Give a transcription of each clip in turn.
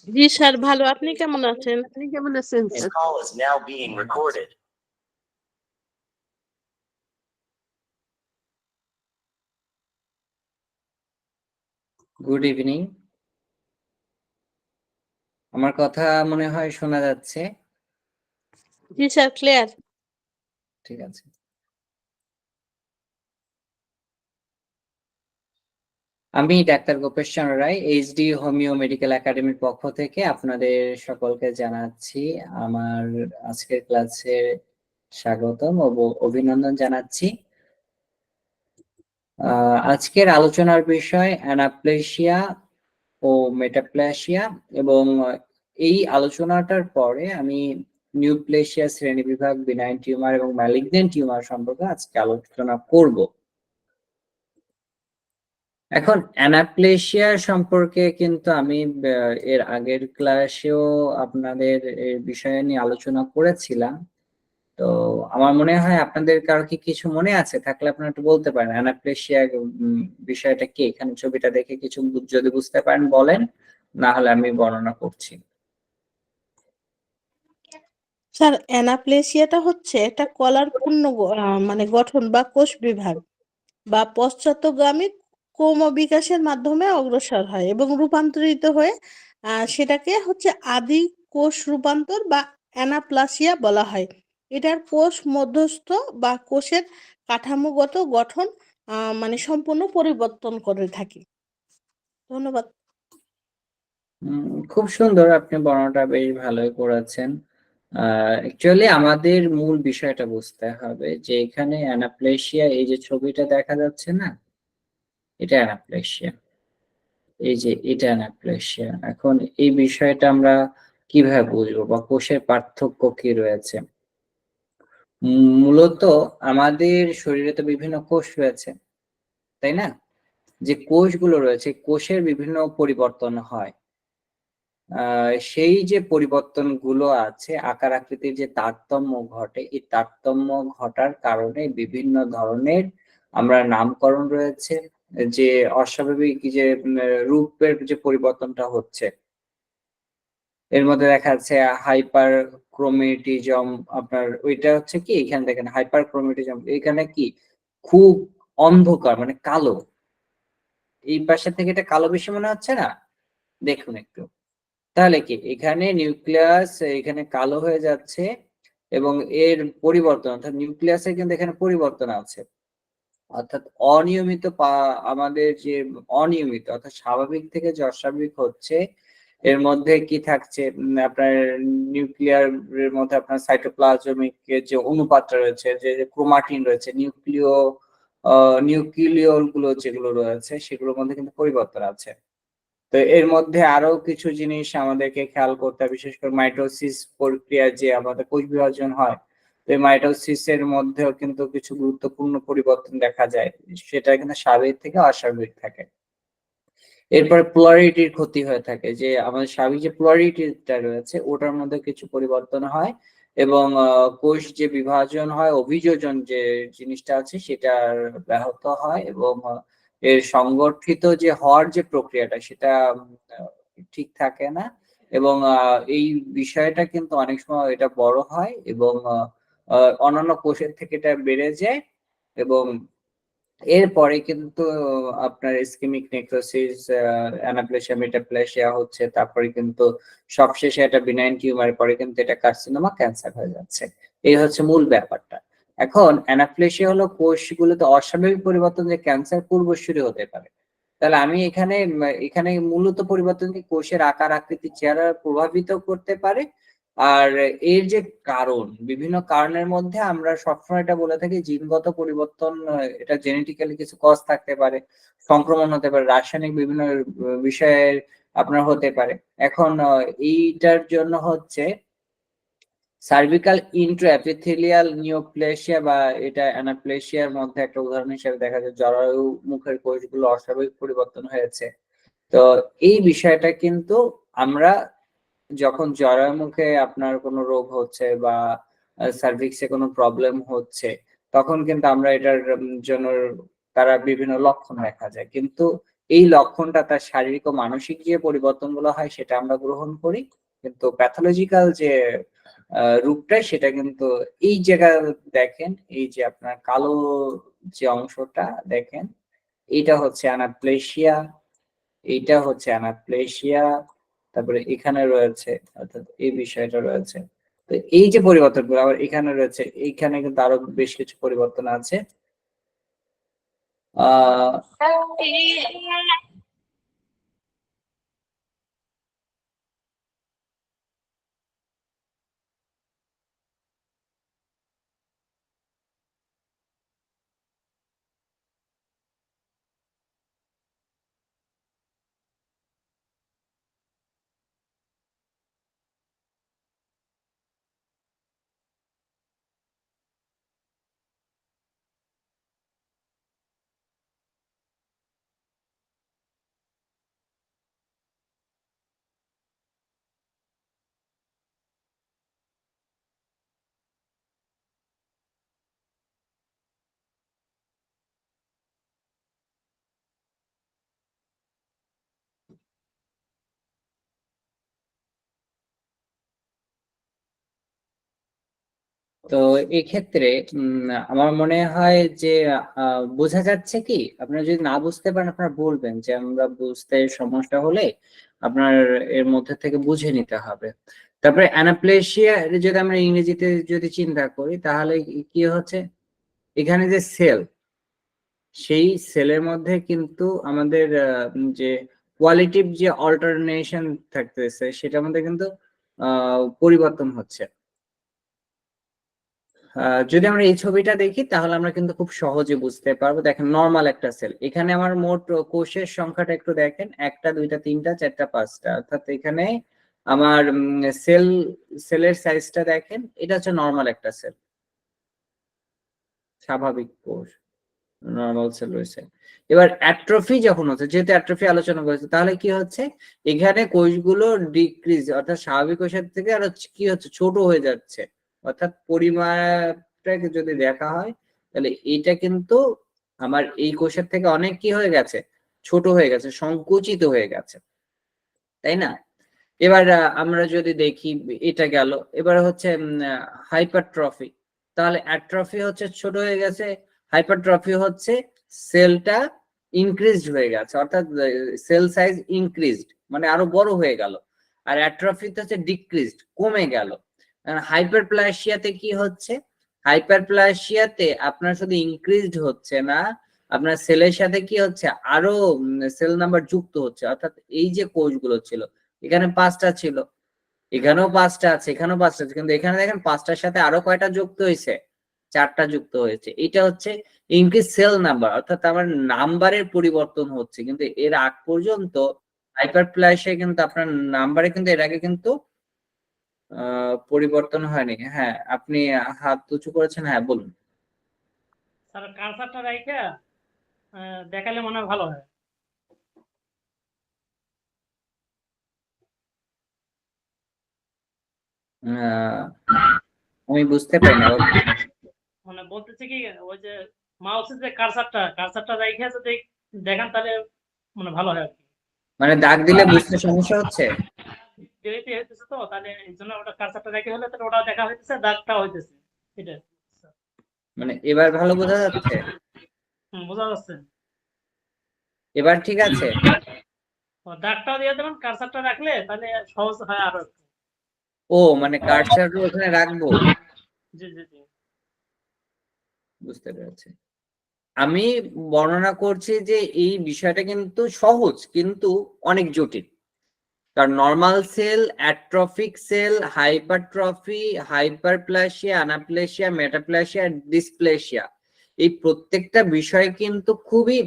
জি sir, ভালো। আপনি কেমন আছেন? আপনি কেমন আছেন This sir? call is now being recorded. Good evening. আমার কথা মনে হয় শোনা যাচ্ছে? জি স্যার, ক্লিয়ার। ঠিক আছে। আমি ডাক্তার গোপেশ চন্দ্র রায়, এইচডি হোমিও মেডিকেল একাডেমির পক্ষ থেকে আপনাদের সকলকে জানাচ্ছি আমার আজকের ক্লাসে স্বাগতম ও অভিনন্দন জানাচ্ছি। আজকের আলোচনার বিষয় অ্যানাপ্লেশিয়া ও মেটাপ্লেশিয়া, এবং এই আলোচনাটার পরে আমি নিউপ্লেশিয়া শ্রেণীবিভাগ, বিনাইন টিউমার এবং ম্যালিগন্যান্ট টিউমার সম্পর্কে আজকে আলোচনা করব। এখন অ্যানাপ্লেশিয়া সম্পর্কে কিন্তু আমি এর আগের ক্লাসেও আপনাদের এই বিষয় নিয়ে আলোচনা করেছিলাম। তো আমার মনে হয় আপনাদের কারো কি কিছু মনে আছে? থাকলে আপনারা একটু বলতে পারেন অ্যানাপ্লেশিয়া বিষয়টা কি। এখানে ছবিটা দেখে কিছু যদি বুঝতে পারেন বলেন, না হলে আমি বর্ণনা করছি। স্যার, অ্যানাপ্লেসিয়াটা হচ্ছে একটা কলার পূর্ণ মানে গঠন বা কোষ বিভাগ বা পশ্চাৎগামী ক্রমবিকাশের মাধ্যমে অগ্রসর হয় এবং রূপান্তরিত হয়ে সেটাকে হচ্ছে আদি কোষ রূপান্তর বা অ্যানাপ্লাসিয়া বলা হয়। এটার কোষ মধ্যস্থ বা কোষের কাঠামোগত গঠন মানে সম্পূর্ণ পরিবর্তন করে থাকে। ধন্যবাদ। খুব সুন্দর, আপনি বর্ণনাটা বেশ ভালোই করেছেন। অ্যাকচুয়ালি আমাদের মূল বিষয়টা বুঝতে হবে যে এখানে অ্যানাপ্লেশিয়া, এই যে ছবিটা দেখা যাচ্ছে না, এটা অ্যানাপ্লেশিয়া, এই যে এটা অ্যানাপ্লেশিয়া। এখন এই বিষয়টা আমরা কিভাবে বুঝবো বা কোষের পার্থক্য কি রয়েছে? মূলত আমাদের শরীরে তো বিভিন্ন কোষ রয়েছে, তাই না? যে কোষগুলো রয়েছে, কোষের বিভিন্ন পরিবর্তন হয়। সেই যে পরিবর্তনগুলো আছে, আকার আকৃতির যে তারতম্য ঘটে, এই তারতম্য ঘটার কারণে বিভিন্ন ধরনের আমরা নামকরণ রয়েছে, যে অস্বাভাবিক যে রূপের যে পরিবর্তনটা হচ্ছে, এর মধ্যে দেখা যাচ্ছে হাইপার ক্রোমেটিজম। আপনার ওইটা হচ্ছে কি, এখানে দেখেন হাইপার ক্রোমেটিজম, এখানে কি খুব অন্ধকার মানে কালো, এই পাশে থেকে এটা কালো বেশি মনে হচ্ছে না? দেখুন একটু, তাহলে কি এখানে নিউক্লিয়াস এখানে কালো হয়ে যাচ্ছে, এবং এর পরিবর্তন অর্থাৎ নিউক্লিয়াসের কিন্তু এখানে পরিবর্তন আছে, অর্থাৎ অনিয়মিত আমাদের যে অনিয়মিত অর্থাৎ স্বাভাবিক থেকে যে অস্বাভাবিক হচ্ছে, এর মধ্যে কি থাকছে, আপনার নিউক্লিয়ার এর মধ্যে আপনার সাইটোপ্লাজমিক যে অনুপাতটা রয়েছে, যে ক্রোমাটিন রয়েছে, নিউক্লিয়ল গুলো যেগুলো রয়েছে, সেগুলোর মধ্যে কিন্তু পরিবর্তন আছে। তো এর মধ্যে আরো কিছু জিনিস আমাদেরকে খেয়াল করতে হবে, বিশেষ করে মাইটোসিস প্রক্রিয়া যে আমাদের কোষ বিভাজন হয়, তো এই মাইটোসিস এর মধ্যেও কিন্তু কিছু গুরুত্বপূর্ণ পরিবর্তন দেখা যায়, সেটা কিন্তু স্বাভাবিক থেকে অস্বাভাবিক থাকে। এরপর পোলারিটির ক্ষতি হয়ে থাকে, যে আমাদের স্বাভাবিক যে পোলারিটিটা রয়েছে ওটার মধ্যে কিছু পরিবর্তন হয়, এবং কোষ যে বিভাজন হয়, অভিযোজন যে জিনিসটা আছে সেটা ব্যাহত হয়, এবং এর সংগঠিত যে হওয়ার যে প্রক্রিয়াটা সেটা ঠিক থাকে না, এবং এই বিষয়টা কিন্তু অনেক সময় এটা বড় হয়, এবং অন্যান্য কোষের থেকে এটা বেড়ে যায়, এবং এরপরে কিন্তু আপনার ইসকেমিক নেক্রোসিস, অ্যানাপ্লেশিয়া, মেটাপ্লেশিয়া হচ্ছে, তারপরে কিন্তু সবশেষে এটা বিনাইন টিউমার, পরে কিন্তু এটা কার্সিনোমা, ক্যান্সার হয়ে যাচ্ছে। এই হচ্ছে মূল ব্যাপারটা। এখন অ্যানাপ্লেশিয়া হলো কোষগুলোতে অস্বাভাবিক পরিবর্তন, যে ক্যান্সার পূর্বসূরি হতে পারে। তাহলে আমি এখানে এখানে মূলত পরিবর্তন কি কোষের আকার আকৃতি চেহারা প্রভাবিত করতে পারে। আর এর যে কারণ, বিভিন্ন কারণের মধ্যে আমরা সবসময় এটা বলে থাকি জিনগত পরিবর্তন, এটা জেনেটিক্যালি কিছু কজ থাকতে পারে, সংক্রমণ হতে পারে, রাসায়নিক বিভিন্ন বিষয়ের আপনার হতে পারে। এখন এইটার জন্য হচ্ছে সার্ভিক্যাল ইন্ট্রাএপিথেলিয়াল নিওপ্লেসিয়া, বা এটা অ্যানাপ্লেশিয়ার মধ্যে একটা উদাহরণ হিসেবে দেখা যায়, জরায়ু মুখের কোষগুলো অস্বাভাবিক পরিবর্তন হয়েছে। তো এই বিষয়টা কিন্তু আমরা যখন জরায়ু মুখে আপনার কোনো রোগ হচ্ছে বা সার্ভিক্সে কোনো প্রবলেম হচ্ছে, তখন কিন্তু আমরা এটার জন্য তারা বিভিন্ন লক্ষণ দেখা যায়। কিন্তু এই লক্ষণটা তার শারীরিক ও মানসিক যে পরিবর্তনগুলো হয় সেটা আমরা গ্রহণ করি, কিন্তু প্যাথোলজিক্যাল যে রূপটা সেটা কিন্তু এই জায়গায় দেখেন, এই যে আপনার কালো যে অংশটা দেখেন, এটা হচ্ছে অ্যানাপ্লেশিয়া, এইটা হচ্ছে অ্যানাপ্লেশিয়া, তারপরে এখানে রয়েছে, অর্থাৎ এই বিষয়টা রয়েছে। তো এই যে পরিবর্তনগুলো আবার এখানে রয়েছে, এইখানে কিন্তু আরো বেশ কিছু পরিবর্তন আছে। আহ তো এক্ষেত্রে আমার মনে হয় যে বোঝা যাচ্ছে কি, আপনারা যদি না বুঝতে পারেন আপনারা বলবেন যে আমরা বুঝতে সমস্যা হলে আপনার এর মধ্যে থেকে বুঝে নিতে হবে। তারপরে অ্যানাপ্লেশিয়া যদি আমরা ইংরেজিতে যদি চিন্তা করি তাহলে কি হচ্ছে, এখানে যে সেল, সেই সেলের মধ্যে কিন্তু আমাদের যে কোয়ালিটিভ যে অল্টারনেশন থাকতেছে সেটার মধ্যে কিন্তু পরিবর্তন হচ্ছে। যদি আমরা এই ছবিটা দেখি তাহলে আমরা কিন্তু খুব সহজে বুঝতে পারবো। দেখেন নর্মাল একটা সেল, এখানে আমার মোট কোষের সংখ্যাটা একটু দেখেন, 1টা 2টা 3টা 4টা 5টা, অর্থাৎ এখানে আমার সেলের সাইজটা দেখেন, এটা হচ্ছে নর্মাল একটা সেল, স্বাভাবিক কোষ, নর্মাল সেল রয়েছে। এবার অ্যাট্রফি যখন হচ্ছে, যেহেতু অ্যাট্রফি আলোচনা করেছে, তাহলে কি হচ্ছে, এখানে কোষগুলো ডিক্রিজ, অর্থাৎ স্বাভাবিক কোষের থেকে আরো কি হচ্ছে, ছোট হয়ে যাচ্ছে। অর্থাৎ পরিমাপটাকে যদি দেখা হয় তাহলে এটা কিন্তু আমার এই কোষের থেকে অনেক কি হয়ে গেছে, ছোট হয়ে গেছে, সংকুচিত হয়ে গেছে, তাই না? এবার আমরা যদি দেখি, এটা গেল। এবার হচ্ছে হাইপারট্রফি, তাহলে অ্যাট্রফি হচ্ছে ছোট হয়ে গেছে, হাইপারট্রফি হচ্ছে সেলটা ইনক্রিজড হয়ে গেছে, অর্থাৎ সেল সাইজ ইনক্রিজড মানে আরো বড় হয়ে গেল। আর অ্যাট্রফি হচ্ছে ডিক্রিজড, কমে গেল। হাইপারপ্লাসিয়াতে কি হচ্ছে, হাইপারপ্লাসিয়াতে আপনার শুধু ইনক্রিজড হচ্ছে না, আপনার সেলের সাথে কি হচ্ছে, আরো সেল নাম্বার যুক্ত হচ্ছে। অর্থাৎ এই যে কোষগুলো ছিল, এখানে 5টা ছিল, এখানেও 5টা আছে, এখানেও 5টা আছে, কিন্তু এখানে দেখেন 5টার সাথে আরো কয়টা যুক্ত হয়েছে, 4টা যুক্ত হয়েছে। এটা হচ্ছে ইনক্রিজ সেল নাম্বার, অর্থাৎ আমার নাম্বারের পরিবর্তন হচ্ছে। কিন্তু এর আগ পর্যন্ত হাইপারপ্লাসিয়া কিন্তু আপনার নাম্বারে কিন্তু এর আগে কিন্তু পরিবর্তন হয়নি। হ্যাঁ, আপনি হাত উঁচু করেছেন, হ্যাঁ বলুন। স্যার কার্সারটা রাইখা দেখালে মনে হয় ভালো হয়। আমি বুঝতে পারি না। মানে বলতেছি কি, ওই যে মাউসের যে কার্সারটা রাইখা যদি দেখান তাহলে মানে ভালো হয় আর কি। মানে দাগ দিলে বুঝতে সমস্যা হচ্ছে। দেরিতে হইতেছে তো, তাহলে এই জন্য ওটা কার্সারটা রেখে হলে তাহলে ওটা দেখা হইতেছে, দাগটা হইতেছে, এটা। মানে এবার ভালো বোঝা যাচ্ছে, বোঝা যাচ্ছে। এবার ঠিক আছে। দাগটাও দিয়ে দেবেন, কার্সারটা রাখলে তাহলে সহজ হয় আরো একটু। ও মানে কার্সার ওখানে রাখবো, জি জি জি। বুঝতে পেরেছি। আমি বর্ণনা করছি যে এই বিষয়টা কিন্তু সহজ কিন্তু অনেক জটিল। কারণ normal cell, atrophic cell, hypertrophy, hyperplasia, anaplasia, metaplasia, dysplasia, এই প্রত্যেকটা বিষয় কিন্তু খুবই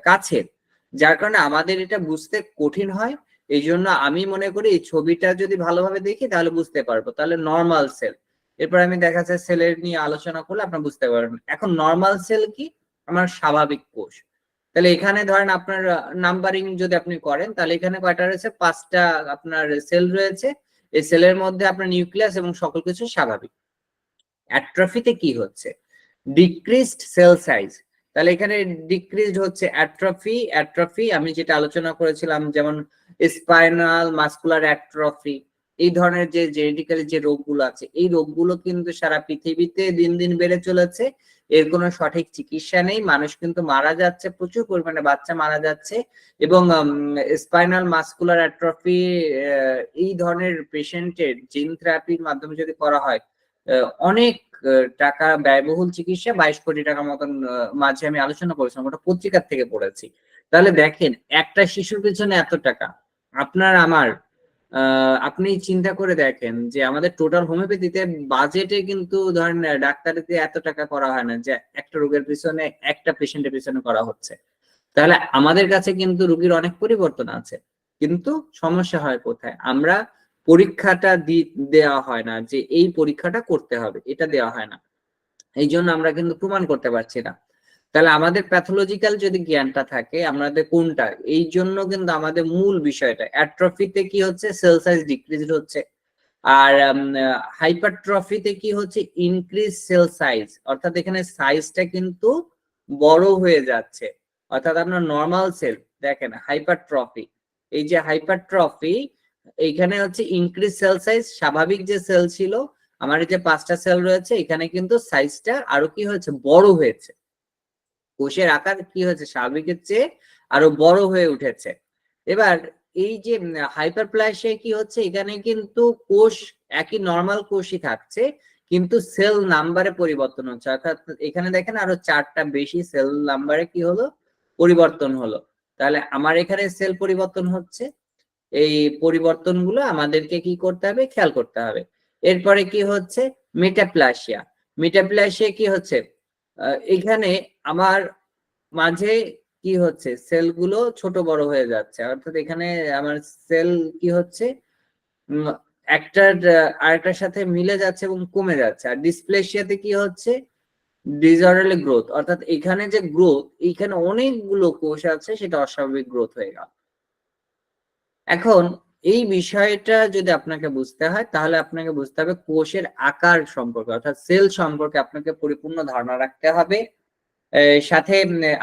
কাছের, যার কারণে আমাদের এটা বুঝতে কঠিন হয়। এই জন্য আমি মনে করি এই ছবিটা যদি ভালোভাবে দেখি তাহলে বুঝতে পারবো। তাহলে নর্মাল সেল, এরপর আমি দেখা যাচ্ছে সেলের নিয়ে আলোচনা করলে আপনারা বুঝতে পারবেন। এখন নর্মাল সেল কি, আমার স্বাভাবিক কোষ। তাহলে এখানে ধরেন আপনার নাম্বারিং যদি আপনি করেন তাহলে এখানে কয়টা রয়েছে, 5টা আপনার সেল রয়েছে। এই সেলের মধ্যে আপনার নিউক্লিয়াস এবং সকল কিছু স্বাভাবিক। অ্যাট্রফিতে কি হচ্ছে, ডিক্রিজড সেল সাইজ, তাহলে এখানে ডিক্রিজড হচ্ছে অ্যাট্রফি আমি যেটা আলোচনা করেছিলাম, যেমন স্পাইনাল মাসকুলার অ্যাট্রফি, এই ধরনের যে জেনেটিক্যালি যে রোগগুলো আছে, এই রোগগুলো কিন্তু সারা পৃথিবীতে দিন দিন বেড়ে চলেছে। এর কোনো সঠিক চিকিৎসা নেই, মানুষ কিন্তু মারা যাচ্ছে, প্রচুর পরিমাণে বাচ্চা মারা যাচ্ছে। এবং স্পাইনাল মাসকুলার অ্যাট্রফি এই ধরনের পেশেন্টের জিন থেরাপির মাধ্যমে যদি করা হয়, অনেক টাকা ব্যয়বহুল চিকিৎসা, 22 কোটি টাকার মতন মাঝে আমি আলোচনা করেছিলাম, ওটা পত্রিকার থেকে পড়েছি। তাহলে দেখেন একটা শিশুর পিছনে এত টাকা, আপনার আমার আপনি চিন্তা করে দেখেন যে আমাদের টোটাল হোমিওপ্যাথিতে বাজেটে কিন্তু ধরেন ডাক্তারিতে এত টাকা করা হয় না, যে একটা রোগের পিছনে একটা পেশেন্টের পিছনে করা হচ্ছে। তাহলে আমাদের কাছে কিন্তু রোগীর অনেক পরিবর্তন আছে, কিন্তু সমস্যা হয় কোথায়? আমরা পরীক্ষাটা দেওয়া হয় না, যে এই পরীক্ষাটা করতে হবে, এটা দেওয়া হয় না। এই জন্য আমরা কিন্তু প্রমাণ করতে পারছি না। তাহলে আমাদের প্যাথোলজিক্যাল যদি জ্ঞানটা থাকে, আমাদের কোনটা, এই জন্য কিন্তু আমাদের মূল বিষয়টা অ্যাট্রফিতে কি হচ্ছে, সেল সাইজ ডিক্রিজ হচ্ছে, আর হাইপারট্রফিতে কি হচ্ছে, ইনক্রিজ সেল সাইজ, অর্থাৎ এখানে সাইজটা কিন্তু বড় হয়ে যাচ্ছে। অর্থাৎ আপনার নর্মাল সেল দেখেন হাইপারট্রফি, এই যে হাইপারট্রফি এইখানে হচ্ছে ইনক্রিজ সেল সাইজ, স্বাভাবিক যে সেল ছিল আমার এই যে 5টা সেল রয়েছে, এখানে কিন্তু সাইজটা আরো কি হয়েছে, বড় হয়েছে। কোষের আকার কি হয়েছে, স্বাভাবিকের চেয়ে আরো বড় হয়ে উঠেছে। এবার এই যে হাইপারপ্লাসিয়া কি হচ্ছে, এখানে কিন্তু কোষ একই নর্মাল কোষই থাকছে, কিন্তু সেল নাম্বারে পরিবর্তন হচ্ছে। অর্থাৎ এখানে দেখেন আরো 4টা বেশি সেল নাম্বারে কি হলো, পরিবর্তন হলো। তাহলে আমার এখানে সেল পরিবর্তন হচ্ছে, এই পরিবর্তনগুলো আমাদেরকে কি করতে হবে, খেয়াল করতে হবে। এরপরে কি হচ্ছে, মেটাপ্লাসিয়া কি হচ্ছে, এখানে আমার মাঝে কি হচ্ছে, সেলগুলো ছোট বড় হয়ে যাচ্ছে। অর্থাৎ এখানে আমার সেল কি হচ্ছে, একটার আরেকটার সাথে মিলে যাচ্ছে এবং কমে যাচ্ছে। আর ডিসপ্লেসিয়াতে কি হচ্ছে, ডিসঅর্ডারলি গ্রোথ, অর্থাৎ এখানে যে গ্রোথ, এখানে অনেকগুলো কোষ আছে, সেটা অস্বাভাবিক গ্রোথ হয়ে গেল। এখন এই বিষয়টা যদি আপনাকে বুঝতে হয়, তাহলে আপনাকে বুঝতে হবে কোষের আকার সম্পর্কে, অর্থাৎ সেল সম্পর্কে আপনাকে পরিপূর্ণ ধারণা রাখতে হবে। সাথে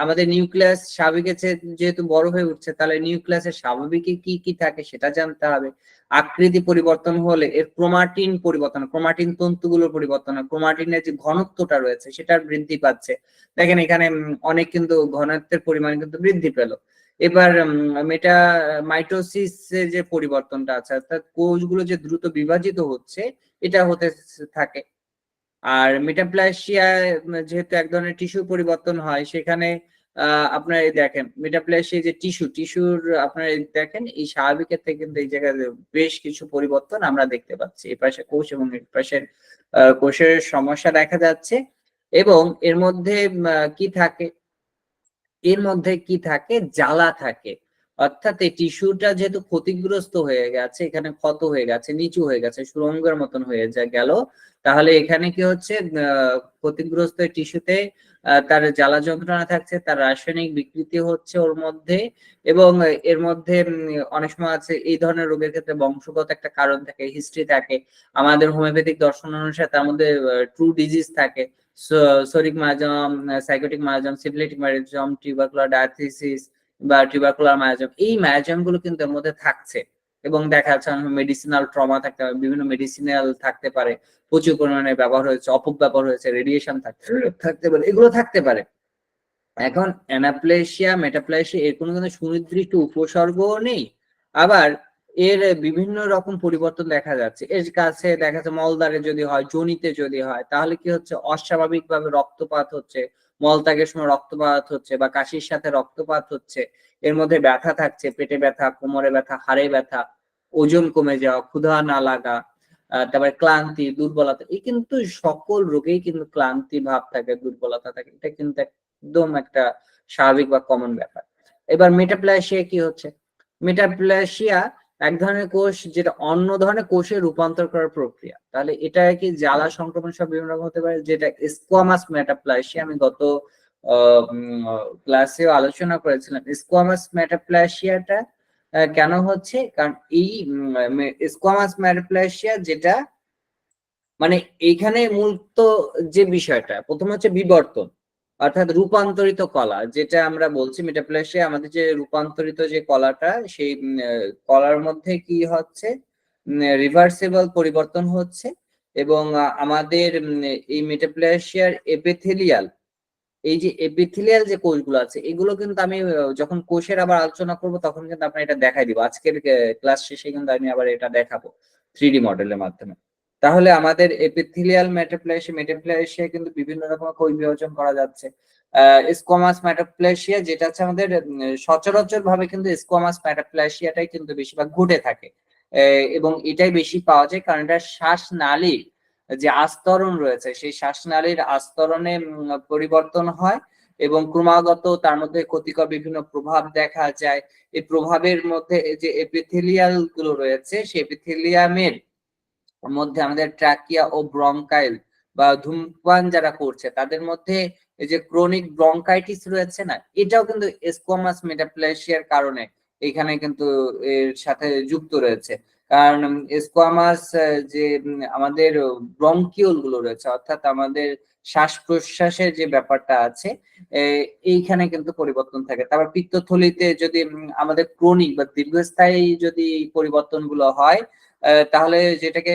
আমাদের নিউক্লিয়াস স্বাভাবিকের চেয়ে যেহেতু বড় হয়ে উঠছে, তাহলে নিউক্লিয়াসের স্বাভাবিকে কি কি থাকে সেটা জানতে হবে। আকৃতি পরিবর্তন হলে এর ক্রোমাটিন পরিবর্তন, ক্রোমাটিন তন্তুগুলোর পরিবর্তন, ক্রোমাটিনের যে ঘনত্বটা রয়েছে সেটা বৃদ্ধি পাচ্ছে। দেখেন এখানে অনেক কিন্তু ঘনত্বের পরিমাণ কিন্তু বৃদ্ধি পেল। এবার মাইটোসিস যে পরিবর্তনটা আছে, অর্থাৎ কোষগুলো যে দ্রুত বিভাজিত হচ্ছে, এটা হতে থাকে। আর মেটাপ্লাসিয়া যেহেতু এক ধরনের টিস্যু পরিবর্তন হয়, সেখানে আপনার এই দেখেন মেটাপ্লাসিয়া যে টিস্যুর আপনার দেখেন এই স্বাভাবিকের থেকে কিন্তু এই জায়গায় বেশ কিছু পরিবর্তন আমরা দেখতে পাচ্ছি। এই পাশে কোষ এবং এই পাশের কোষের সমস্যা দেখা যাচ্ছে। এবং এর মধ্যে কি থাকে, এর মধ্যে কি থাকে, জ্বালা থাকে। অর্থাৎ এই টিস্যুটা যেহেতু ক্ষতিগ্রস্ত হয়ে গেছে, এখানে ক্ষত হয়ে গেছে, নিচু হয়ে গেছে, সুড়ঙ্গের মতন হয়ে গেল, তাহলে এখানে কি হচ্ছে, ক্ষতিগ্রস্ত টিস্যুতে তার জ্বালা যন্ত্রণা থাকছে, তার রাসায়নিক বিকৃতি হচ্ছে ওর মধ্যে। এবং এর মধ্যে অনেক সময় আছে এই ধরনের রোগের ক্ষেত্রে বংশগত একটা কারণ থাকে, হিস্ট্রি থাকে। আমাদের হোমিওপ্যাথিক দর্শন অনুসারে তার মধ্যে ট্রু ডিজিজ থাকে, psoric miasm, sycotic miasm, syphilitic miasm, tubercular diathesis বা টিউবারকুলার মায়াজম, এই মায়াজম গুলো কিন্তু এর মধ্যে থাকছে। এবং দেখা যাচ্ছে মেডিসিনাল ট্রমা থাকতে পারে, বিভিন্ন মেডিসিনাল থাকতে পারে, প্রচুর পরিমাণে ব্যবহার হয়েছে, অপব্যবহার হয়েছে, রেডিয়েশন থাকতে পারে, এগুলো থাকতে পারে। এখন অ্যানাপ্লেসিয়া মেটাপ্লেসিয়া এর কোনো কিন্তু সুনির্দিষ্ট উপসর্গও নেই, আবার এর বিভিন্ন রকম পরিবর্তন দেখা যাচ্ছে। এর কাছে দেখা যাচ্ছে মলদ্বারে যদি হয়, যোনিতে যদি হয়, তাহলে কি হচ্ছে, অস্বাভাবিকভাবে রক্তপাত হচ্ছে, মলত্যাগের সময় রক্তপাত হচ্ছে, বা কাশির সাথে রক্তপাত হচ্ছে। এর মধ্যে ব্যথা থাকছে, পেটে ব্যথা, কোমরে ব্যথা, হাড়ে ব্যথা, ওজন কমে যাওয়া, ক্ষুধা না লাগা, তারপরে ক্লান্তি, দুর্বলতা। এই কিন্তু সকল রোগেই কিন্তু ক্লান্তি ভাব থাকে, দুর্বলতা থাকে, এটা কিন্তু একদম একটা স্বাভাবিক বা কমন ব্যাপার। এবার মেটাপ্লাসিয়া কি হচ্ছে, মেটাপ্লাসিয়া এক ধরনের কোষ যেটা অন্য ধরনের কোষে রূপান্তর করার প্রক্রিয়া। তাহলে এটা কি জ্বালা সংক্রমণ সব বিভিন্ন রকম হতে পারে, যেটা স্কোয়ামাস মেটাপ্লাসিয়া আমি গত ক্লাসেও আলোচনা করেছিলাম। স্কোয়ামাস মেটাপ্লাসিয়াটা কেন হচ্ছে, কারণ এই স্কোয়ামাস মেটাপ্লাসিয়া যেটা মানে এইখানে মূলত যে বিষয়টা প্রথম হচ্ছে বিবর্তন, অর্থাৎ রূপান্তরিত কলা, যেটা আমরা বলছি মেটাপ্লেশিয়া, আমাদের যে রূপান্তরিত যে কলাটা, সেই কলার মধ্যে কি হচ্ছে, রিভার্সিবল পরিবর্তন হচ্ছে। এবং আমাদের এই মেটাপ্লেশিয়ার এপিথেলিয়াল, এই যে এপিথেলিয়াল যে কোষগুলো আছে, এগুলো কিন্তু আমি যখন কোষের আবার আলোচনা করব তখন কিন্তু আপনার এটা দেখাই দিব। আজকের ক্লাস শেষে কিন্তু আমি আবার এটা দেখাবো 3D মডেলের মাধ্যমে। তাহলে আমাদের এপিথেলিয়াল মেটাপ্লেশিয়া কিন্তু বিভিন্ন রকম কোষ বিভাজন করা যাচ্ছে। স্কোয়ামাস মেটাপ্লেশিয়া যেটা আছে আমাদের সচরাচর ভাবে কিন্তু স্কোয়ামাস মেটাপ্লেশিয়াটাই কিন্তু বেশিরভাগ ঘটে থাকে, এবং এটাই বেশি পাওয়া যায় কারণ এটা শ্বাসনালীর যে আস্তরণ রয়েছে সেই শ্বাসনালীর আস্তরণে পরিবর্তন হয় এবং ক্রমাগত তার মধ্যে ক্ষতিকর বিভিন্ন প্রভাব দেখা যায়। এই প্রভাবের মধ্যে যে এপিথেলিয়াল গুলো রয়েছে সেই এপিথেলিয়ামের মধ্যে আমাদের ট্রাকিয়া ও ব্রঙ্কাইল বা ধূমপান যারা করছে তাদের মধ্যে এই যে ক্রনিক ব্রঙ্কাইটিস রয়েছে না, এটাও কিন্তু স্কোয়ামাস মেটাপ্লেশিয়ার কারণে এখানে কিন্তু এর সাথে যুক্ত রয়েছে। কারণ স্কোয়ামাস যে আমাদের ব্রঙ্কিওল গুলো রয়েছে, অর্থাৎ আমাদের শ্বাস প্রশ্বাসের যে ব্যাপারটা আছে, এইখানে কিন্তু পরিবর্তন থাকে। তারপর পিত্তথলিতে যদি আমাদের ক্রনিক বা দীর্ঘস্থায়ী যদি পরিবর্তনগুলো হয়, তাহলে যেটাকে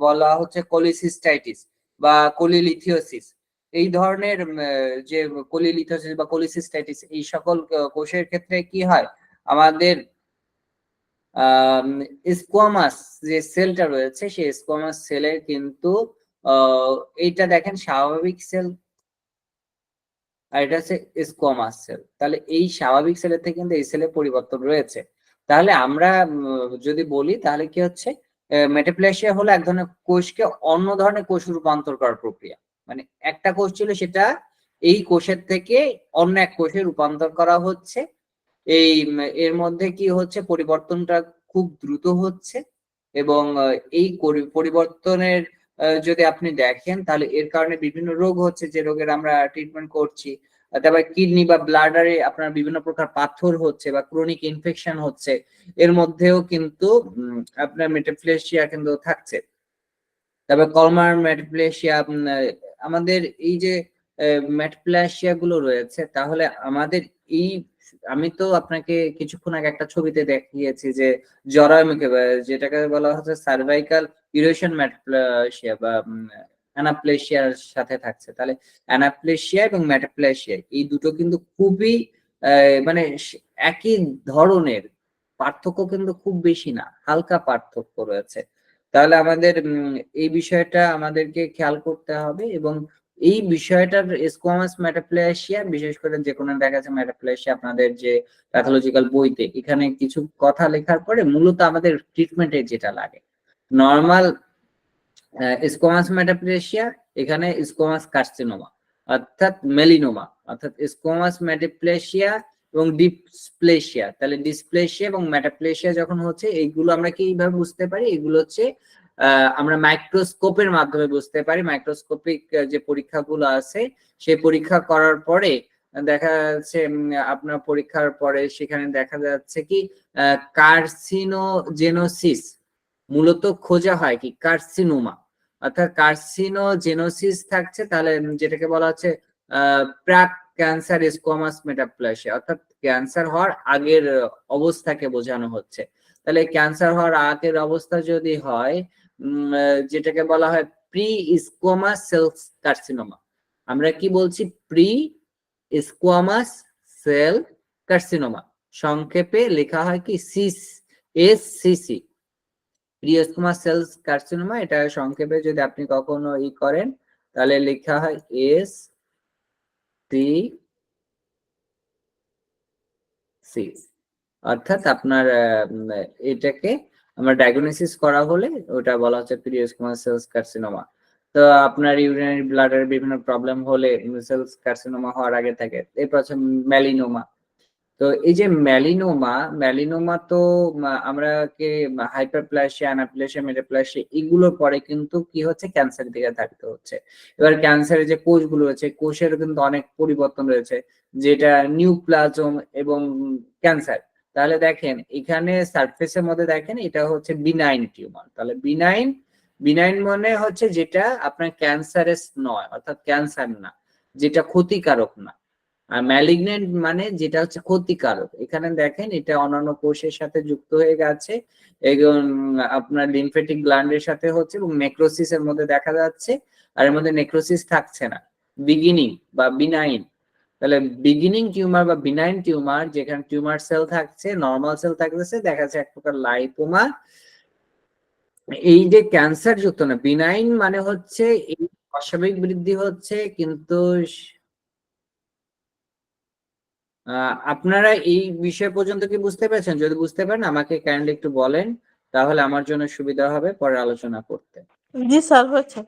বলা হচ্ছে কোলিসিস্টাইটিস বা কোলিলিথিওসিস, এই ধরনের যে কোলিলিথিওসিস বা কোলিসিস্টাইটিস, এই সকল কোষের ক্ষেত্রে কি হয়, আমাদের স্কোয়ামাস যে সেলটা রয়েছে সেই স্কোয়ামাস সেলের কিন্তু এইটা দেখেন স্বাভাবিক সেল আর এটা হচ্ছে স্কোয়ামাস সেল। তাহলে এই স্বাভাবিক সেলের থেকে কিন্তু এই সেলের পরিবর্তন রয়েছে। তাহলে আমরা যদি বলি তাহলে কি হচ্ছে, মেটাপ্লেশিয়া হলো এক ধরনের কোষকে অন্য ধরনের কোষে রূপান্তর করার প্রক্রিয়া। মানে একটা কোষ ছিল সেটা এই কোষের থেকে অন্য এক কোষে রূপান্তর করা হচ্ছে। এই এর মধ্যে কি হচ্ছে, পরিবর্তনটা খুব দ্রুত হচ্ছে এবং এই পরিবর্তনের যদি আপনি দেখেন তাহলে এর কারণে বিভিন্ন রোগ হচ্ছে, যে রোগের আমরা ট্রিটমেন্ট করছি। তারপরে কিডনি বা ব্লাডারে আপনার বিভিন্ন প্রকার পাথর হচ্ছে বা ক্রনিক ইনফেকশন হচ্ছে, এর মধ্যেও কিন্তু আপনার মেটাপ্লেশিয়া কিন্তু থাকছে। তারপরে কলমার মেটাপ্লেশিয়া, আমাদের এই যে মেটাপ্লেশিয়া গুলো রয়েছে, তাহলে আমাদের এই, আমি তো আপনাকে কিছুক্ষণ আগে একটা ছবিতে দেখিয়েছি যে জরায়ুমুখী, যেটাকে বলা হচ্ছে সার্ভাইকাল ইরোশন মেটাপ্লেশিয়া বা অ্যানাপ্লেশিয়ার সাথে থাকছে। তাহলে অ্যানাপ্লেশিয়া এবং মেটাপ্লেশিয়া এই দুটো কিন্তু খুবই মানে একই ধরনের, পার্থক্য কিন্তু খুব বেশি না, হালকা পার্থক্য রয়েছে। তাহলে আমাদের এই বিষয়টা আমাদেরকে খেয়াল করতে হবে। এবং এই বিষয়টার স্কোয়ামাস মেটাপ্লেশিয়া, বিশেষ করে যে কোনো দেখা যাচ্ছে মেটাপ্লেশিয়া আপনাদের যে প্যাথোলজিক্যাল বইতে এখানে কিছু কথা লেখার পরে মূলত আমাদের ট্রিটমেন্টে যেটা লাগে নর্মাল স্কোয়ামাস মেটাপ্লেশিয়া, এখানে স্কোয়ামাস কার্সিনোমা অর্থাৎ মেলিনোমা, অর্থাৎ স্কোয়ামাস মেটাপ্লেশিয়া এবং ডিসপ্লেশিয়া। তাহলে ডিসপ্লেশিয়া এবং মেটাপ্লেশিয়া যখন হচ্ছে, এইগুলো আমরা কিভাবে বুঝতে পারি, এগুলো হচ্ছে আমরা মাইক্রোস্কোপের মাধ্যমে বুঝতে পারি। মাইক্রোস্কোপিক যে পরীক্ষাগুলো আছে সেই পরীক্ষা করার পরে দেখা যাচ্ছে, আপনার পরীক্ষার পরে সেখানে দেখা যাচ্ছে কি কার্সিনোজেনোসিস মূলত খোঁজা হয় কি কার্সিনোমা, অর্থাৎ কার্সিনোজেনোসিস থাকছে। তাহলে যেটাকে বলা হচ্ছে প্রাক ক্যান্সার স্কোয়ামাস মেটাপ্লেশিয়া, অর্থাৎ ক্যান্সার হওয়ার আগের অবস্থাকে বোঝানো হচ্ছে। তাহলে ক্যান্সার হওয়ার আগের অবস্থা যদি হয়, যেটাকে বলা হয় প্রি স্কোয়ামাস সেল কার্সিনোমা। আমরা কি বলছি, প্রি স্কোয়ামাস সেল কার্সিনোমা, সংক্ষেপে লেখা হয় কি SCC, pre squamous cell carcinoma. এটা সংক্ষেপে যদি আপনি কখনো করেন তাহলে লেখা হয় SCC, অর্থাৎ আপনার এটাকে আমরা ডায়াগনোসিস করা হলে ওটা বলা হচ্ছে প্রি স্কোয়ামাস সেল কার্সিনোমা। তো আপনার ইউরিনারি ব্লাডের বিভিন্ন প্রবলেম হলে সেল কার্সিনোমা হওয়ার আগে থাকে। এরপর হচ্ছে মেলিনোমা। তো এই যে মেলিনোমা তো আমরা কে হাইপারপ্লেশিয়া, অ্যানাপ্লেশিয়া, মেটাপ্লেশিয়া এগুলোর পরে কিন্তু কি হচ্ছে, ক্যান্সারের দিকে ধাবিত হচ্ছে। এবার ক্যান্সারের যে কোষগুলো রয়েছে, কোষের কিন্তু অনেক পরিবর্তন রয়েছে, যেটা নিউপ্লাজম এবং ক্যান্সার। তাহলে দেখেন এখানে সারফেসের মধ্যে দেখেন এটা হচ্ছে বিনাইন টিউমার। তাহলে বিনাইন মানে হচ্ছে যেটা আপনার ক্যান্সারাস নয়, অর্থাৎ ক্যান্সার না। যেটা ক্ষতিকারক না। আর ম্যালিগনেন্ট মানে যেটা হচ্ছে ক্ষতিকারক। এখানে দেখেন এটা অন্যান্য কোষের সাথে যুক্ত হয়ে গেছে এবং আপনার লিম্ফেটিক গ্ল্যান্ডের সাথে হচ্ছে এবং নেক্রোসিস এর মধ্যে দেখা যাচ্ছে, আর এর মধ্যে নেক্রোসিস থাকছে না। বিগিনিং বা বিনাইন, তাহলে বিগিনিং টিউমার বা বিনাইন টিউমার যেখানে টিউমার সেল থাকছে, নর্মাল সেল থাকতেছে, দেখা যাচ্ছে এক প্রকার লাইপোমা। এই যে ক্যান্সার যুক্ত না, বিনাইন মানে হচ্ছে এই অস্বাভাবিক বৃদ্ধি হচ্ছে কিন্তু আপনারা এই বিষয় পর্যন্ত কি বুঝতে পেরেছেন? যদি বুঝতে পারেন আমাকে কাইন্ডলি একটু বলেন, তাহলে আমার জন্য সুবিধা হবে পরে আলোচনা করতে। জি স্যার, হয়েছে।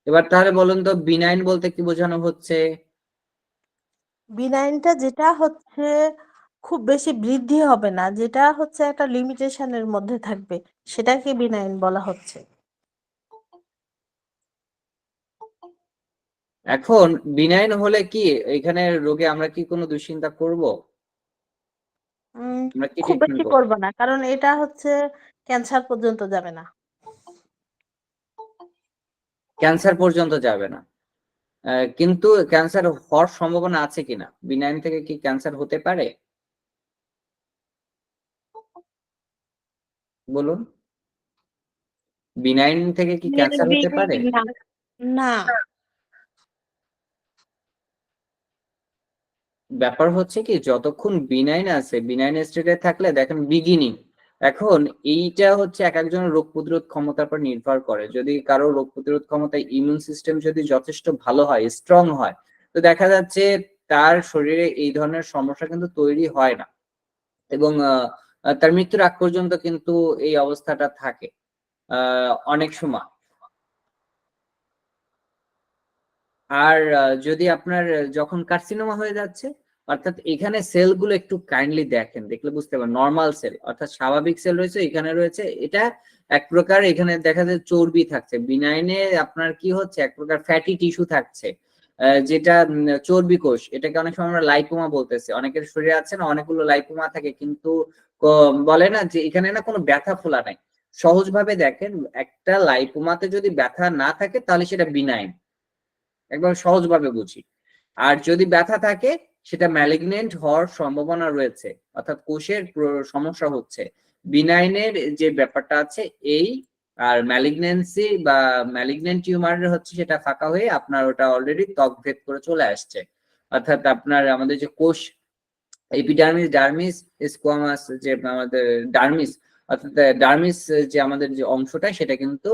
এবার তাহলে বলুন তো বিনাইন বলতে কি বোঝানো হচ্ছে? বিনাইনটা যেটা হচ্ছে খুব বেশি বৃদ্ধি হবে না, যেটা হচ্ছে একটা লিমিটেশনের মধ্যে থাকবে, সেটাকে বিনাইন বলা হচ্ছে। এখন বিনাইন হলে কি এখানে রোগে আমরা কি কোনো দুশ্চিন্তা করব? আমরা কি খুব ট্রিটমেন্ট বেশি করব? করবো না, কারণ এটা হচ্ছে ক্যান্সার পর্যন্ত যাবে না। ক্যান্সার পর্যন্ত যাবে না, কিন্তু ক্যান্সার হওয়ার সম্ভাবনা আছে কিনা? বিনাইন থেকে কি ক্যান্সার হতে পারে? বলুন, বিনাইন থেকে কি ক্যান্সার হতে পারে? না, না। ব্যাপার হচ্ছে কি, যতক্ষণ বিনাইন আছে, বিনাইন স্টেটে থাকলে দেখেন বিগিনিং। এখন এইটা হচ্ছে এক একজনের রোগ প্রতিরোধ ক্ষমতার উপর নির্ভর করে। যদি কারো রোগ প্রতিরোধ ক্ষমতা, ইমিউন সিস্টেম যদি যথেষ্ট ভালো হয়, স্ট্রং হয়, তো দেখা যাচ্ছে তার শরীরে এই ধরনের সমস্যা কিন্তু তৈরি হয় না এবং তার মৃত্যুর আগ পর্যন্ত কিন্তু এই অবস্থাটা থাকে অনেক সময়। আর যদি আপনার যখন কার্সিনোমা হয়ে যাচ্ছে, অর্থাৎ এখানে সেলগুলো একটু কাইন্ডলি দেখেন, দেখলে বুঝতে পারবেন নরমাল সেল অর্থাৎ স্বাভাবিক সেল রয়েছে, এখানে রয়েছে এটা এক প্রকার, এখানে দেখা যায় চর্বি থাকছে। বিনাইনে আপনার কি হচ্ছে, এক প্রকার ফ্যাটি টিস্যু থাকছে, যেটা চর্বি কোষ। এটাকে অনেক সময় আমরা লাইপোমা বলতেছি। অনেকের শরীরে আছে না অনেকগুলো লাইপোমা থাকে, কিন্তু বলে না যে এখানে না কোনো ব্যথা ফোলা নাই। সহজভাবে দেখেন, একটা লাইপোমাতে যদি ব্যথা না থাকে তাহলে সেটা বিনাইন, একবার সহজভাবে বুঝি। আর যদি ব্যথা থাকে সেটা ম্যালিগনেন্ট হওয়ার সম্ভাবনা রয়েছে, অর্থাৎ কোষের সমস্যা হচ্ছে। বিনাইনের যে ব্যাপারটা আছে এই, আর ম্যালিগনেন্সি বা ম্যালিগনেন্ট টিউমার হচ্ছে সেটা ফাঁকা হয়ে আপনার ওটা অলরেডি ত্বক ভেদ করে চলে আসছে। অর্থাৎ আপনার আমাদের যে কোষ এপিডার্মিস, ডার্মিস, স্কোয়ামাস, যে আমাদের ডার্মিস, অর্থাৎ ডার্মিস যে আমাদের যে অংশটা সেটা কিন্তু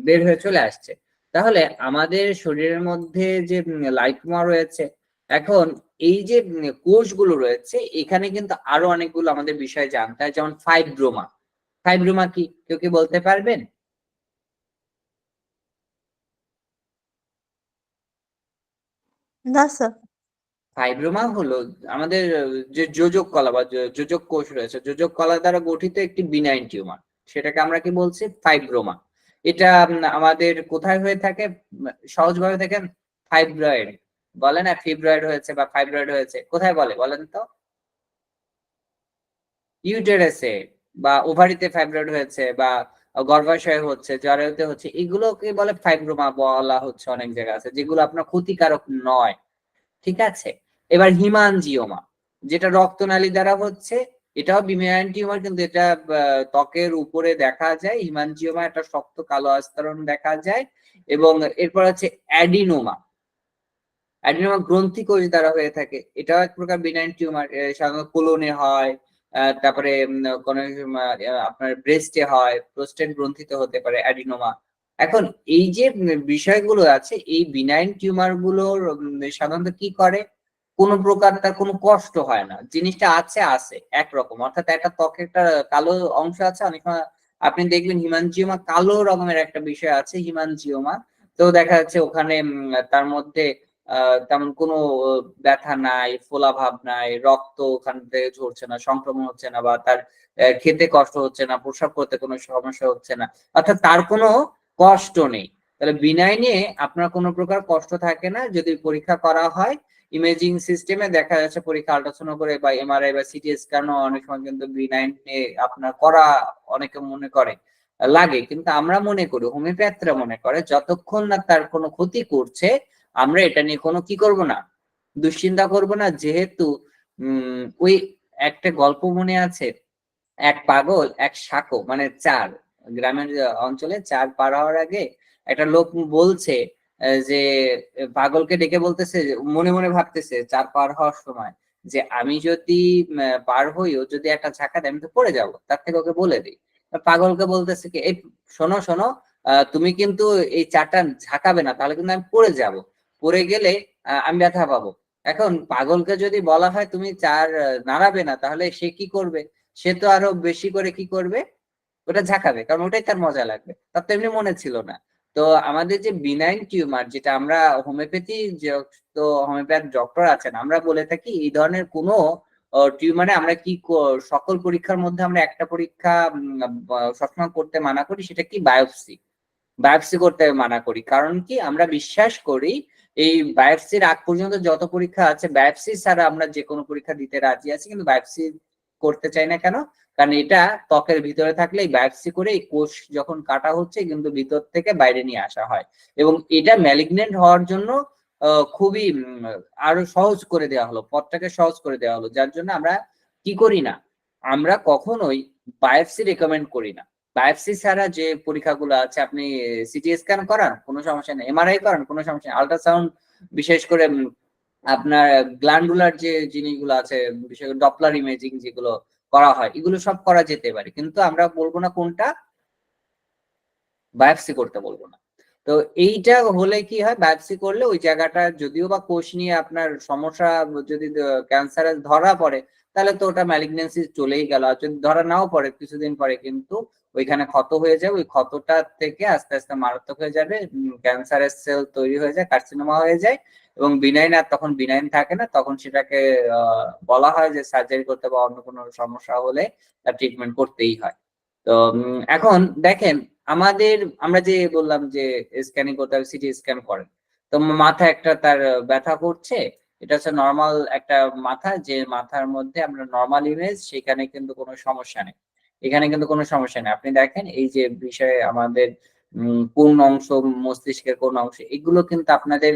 বের হয়ে চলে আসছে। তাহলে আমাদের শরীরের মধ্যে যে লাইপোমা রয়েছে, এখন এই যে কোষগুলো রয়েছে এখানে কিন্তু আরো অনেকগুলো আমাদের বিষয় জানতে হয়, যেমন ফাইব্রোমা। ফাইব্রোমা কি কেউ কি বলতে পারবেন? না স্যার। ফাইব্রোমা হলো আমাদের যে যোজক কলা বা যোজক কোষ রয়েছে, যোজক কলা দ্বারা গঠিত একটি বিনাইন টিউমার, সেটাকে আমরা কি বলছি? ফাইব্রোমা। এটা আমাদের কোথায় হয়ে থাকে? সহজভাবে দেখেন, ফাইব্রয়েড বলে না, ফিব্রয়েড হয়েছে বা ফাইব্রয়েড হয়েছে, কোথায় বলে বলেন তো? ইউটেরাসে বা ওভারিতে ফাইব্রয়েড হয়েছে বা গর্ভাশয়ে হচ্ছে, জরায়ুতে হচ্ছে, এগুলোকে বলে ফাইব্রোমা বলা হচ্ছে। অনেক জায়গা আছে যেগুলো আপনার ক্ষতিকারক নয়, ঠিক আছে? এবার হিমানজিওমা, যেটা রক্তনালী দ্বারা হচ্ছে, এটাও বিনাইন টিউমার, কিন্তু এটা ত্বকের উপরে দেখা যায়। হিমানজিওমা একটা শক্ত কালো আস্তরণ দেখা যায়। এবং এরপর আছে অ্যাডিনোমা। অ্যাডিনোমা গ্রন্থি কোষ দ্বারা হয়ে থাকে, এটাও এক প্রকার বিনাইন টিউমার, সাধারণত কোলনে হয়, তারপরে কোন আপনার ব্রেস্টে হয়, প্রোস্টেট গ্রন্থিতে হতে পারে অ্যাডিনোমা। এখন এই যে বিষয়গুলো আছে, এই বিনাইন টিউমার গুলোর সাধারণত কি করে, কোনো প্রকার তার কোনো কষ্ট হয় না, জিনিসটা আছে একরকম। অর্থাৎ একটা ত্বকের একটা কালো অংশ আছে, অনেক সময় আপনি দেখবেন হিমানজিওমা কালো রকমের একটা বিষয় আছে, হিমানজিওমা। তো দেখা যাচ্ছে ওখানে তার মধ্যে তেমন কোনো ব্যথা নাই, ফোলা ভাব নাই, রক্ত ওখান থেকে ঝরছে না, সংক্রমণ হচ্ছে না, বা তার খেতে কষ্ট হচ্ছে না, প্রস্রাব করতে কোনো সমস্যা হচ্ছে না, অর্থাৎ তার কোনো কষ্ট নেই। তাহলে বিনাইনে আপনার কোনো প্রকার কষ্ট থাকে না। যদি পরীক্ষা করা হয় ইমেজিং সিস্টেমে, দেখা যাচ্ছে পরীক্ষা আল্ট্রাসাউন্ড করে বা এমআরআই বা সিটি স্ক্যানও অনেক সময় কিন্তু বিনাইনে আপনার করা অনেকে মনে করে লাগে, কিন্তু আমরা মনে করি, হোমিওপ্যাথরা মনে করে, যতক্ষণ না তার কোনো ক্ষতি করছে আমরা এটা নিয়ে কোনো কি করব না, দুশ্চিন্তা করব না, যেহেতু ওই একটা গল্প মনে আছে, এক পাগল এক শাকো, মানে চার, গ্রামের অঞ্চলে চার পার হওয়ার আগে একটা লোক বলছে যে পাগলকে ডেকে বলতেছে, মনে মনে ভাবতেছে চার পার হওয়ার সময় যে আমি যদি পার হই, ও যদি একটা ঝাঁকা দেয় আমি তো পড়ে যাবো, তার থেকে ওকে বলে দিই। পাগলকে বলতেছে কি, এই শোনো শোনো, তুমি কিন্তু এই চারটা ঝাঁকাবে না, তাহলে কিন্তু আমি পড়ে যাব, পড়ে গেলে আমি ব্যথা পাবো। এখন পাগলকে যদি বলা হয় তুমি চার নাড়াবে না, তাহলে সে কি করবে? সে তো আরো বেশি করে কি করবে, ওটা ঝাঁকাবে, কারণ ওটাই তার মজা লাগবে। তার তো এমনি মনে ছিল না। তো আমাদের যে বিনাইন টিউমার, যেটা আমরা হোমিওপ্যাথি, তো হোমিওপ্যাথ ডক্টর আছেন, আমরা বলে থাকি এই ধরনের কোনো টিউমারে আমরা কি সকল পরীক্ষার মধ্যে আমরা একটা পরীক্ষা সবসময় করতে মানা করি, সেটা কি বায়োপসি। বায়োপসি করতে মানা করি, কারণ কি আমরা বিশ্বাস করি এই বায়োপসির আগ পর্যন্ত যত পরীক্ষা আছে, বায়োপসি ছাড়া আমরা যে কোনো পরীক্ষা দিতে রাজি আছি, কিন্তু বায়োপসি করতে চাই না কেন? কারণ এটা ত্বকের ভিতরে থাকলে এই বায়োপসি করে এই কোষ যখন কাটা হচ্ছে কিন্তু ভিতর থেকে বাইরে নিয়ে আসা হয়, এবং এটা ম্যালিগনেন্ট হওয়ার জন্য খুবই আরো সহজ করে দেওয়া হলো, পথটাকে সহজ করে দেওয়া হলো, যার জন্য আমরা কি করি না, আমরা কখনোই বায়োপসি রেকমেন্ড করি না। বায়োপসি ছাড়া যে পরীক্ষাগুলো আছে, আপনি সিটি স্ক্যান করান কোনো সমস্যা নেই, এমআরআই করান কোনো সমস্যা নেই, আল্ট্রাসাউন্ড, বিশেষ করে আপনার গ্ল্যান্ডুলার যে জিনিসগুলো আছে, বিশেষ করে ডপলার ইমেজিং যেগুলো করা হয়, এগুলো সব করা যেতে পারে, কিন্তু আমরা বলবো না কোনটা, বায়োপসি করতে বলবো না। তো এইটা হলে কি হয়, বায়োপসি করলে ওই জায়গাটা যদিও বা কোষ নিয়ে আপনার সমস্যা, যদি ক্যান্সারে ধরা পড়ে তাহলে তো ওটা ম্যালিগনেন্সি চলেই গেল, আর যদি ধরা নাও পড়ে কিছুদিন পরে কিন্তু ওইখানে ক্ষত হয়ে যাবে, ওই ক্ষতটা থেকে আস্তে আস্তে মারাত্মক হয়ে যাবে, ক্যান্সারের সেল তৈরি হয়ে যায়, কার্সিনোমা হয়ে যায়, এবং বিনাইন আর তখন বিনাইন থাকে না, তখন সেটাকে বলা হয় যে সার্জারি করতে বা অন্য কোনো সমস্যা হলে তার ট্রিটমেন্ট করতেই হয়। তো এখন দেখেন, আমরা যে বললাম যে স্ক্যানিং করতে হবে, সিটি স্ক্যান করেন, তো মাথায় একটা তার ব্যথা করছে, এটা হচ্ছে নর্মাল একটা মাথা, যে মাথার মধ্যে আমরা নর্মাল ইমেজ, সেখানে কিন্তু কোনো সমস্যা নেই, এখানে কিন্তু কোনো সমস্যা নেই। আপনি দেখেন এই যে বিষয়ে আমাদের কোন অংশ, মস্তিষ্কের কোন অংশ, এগুলো কিন্তু আপনাদের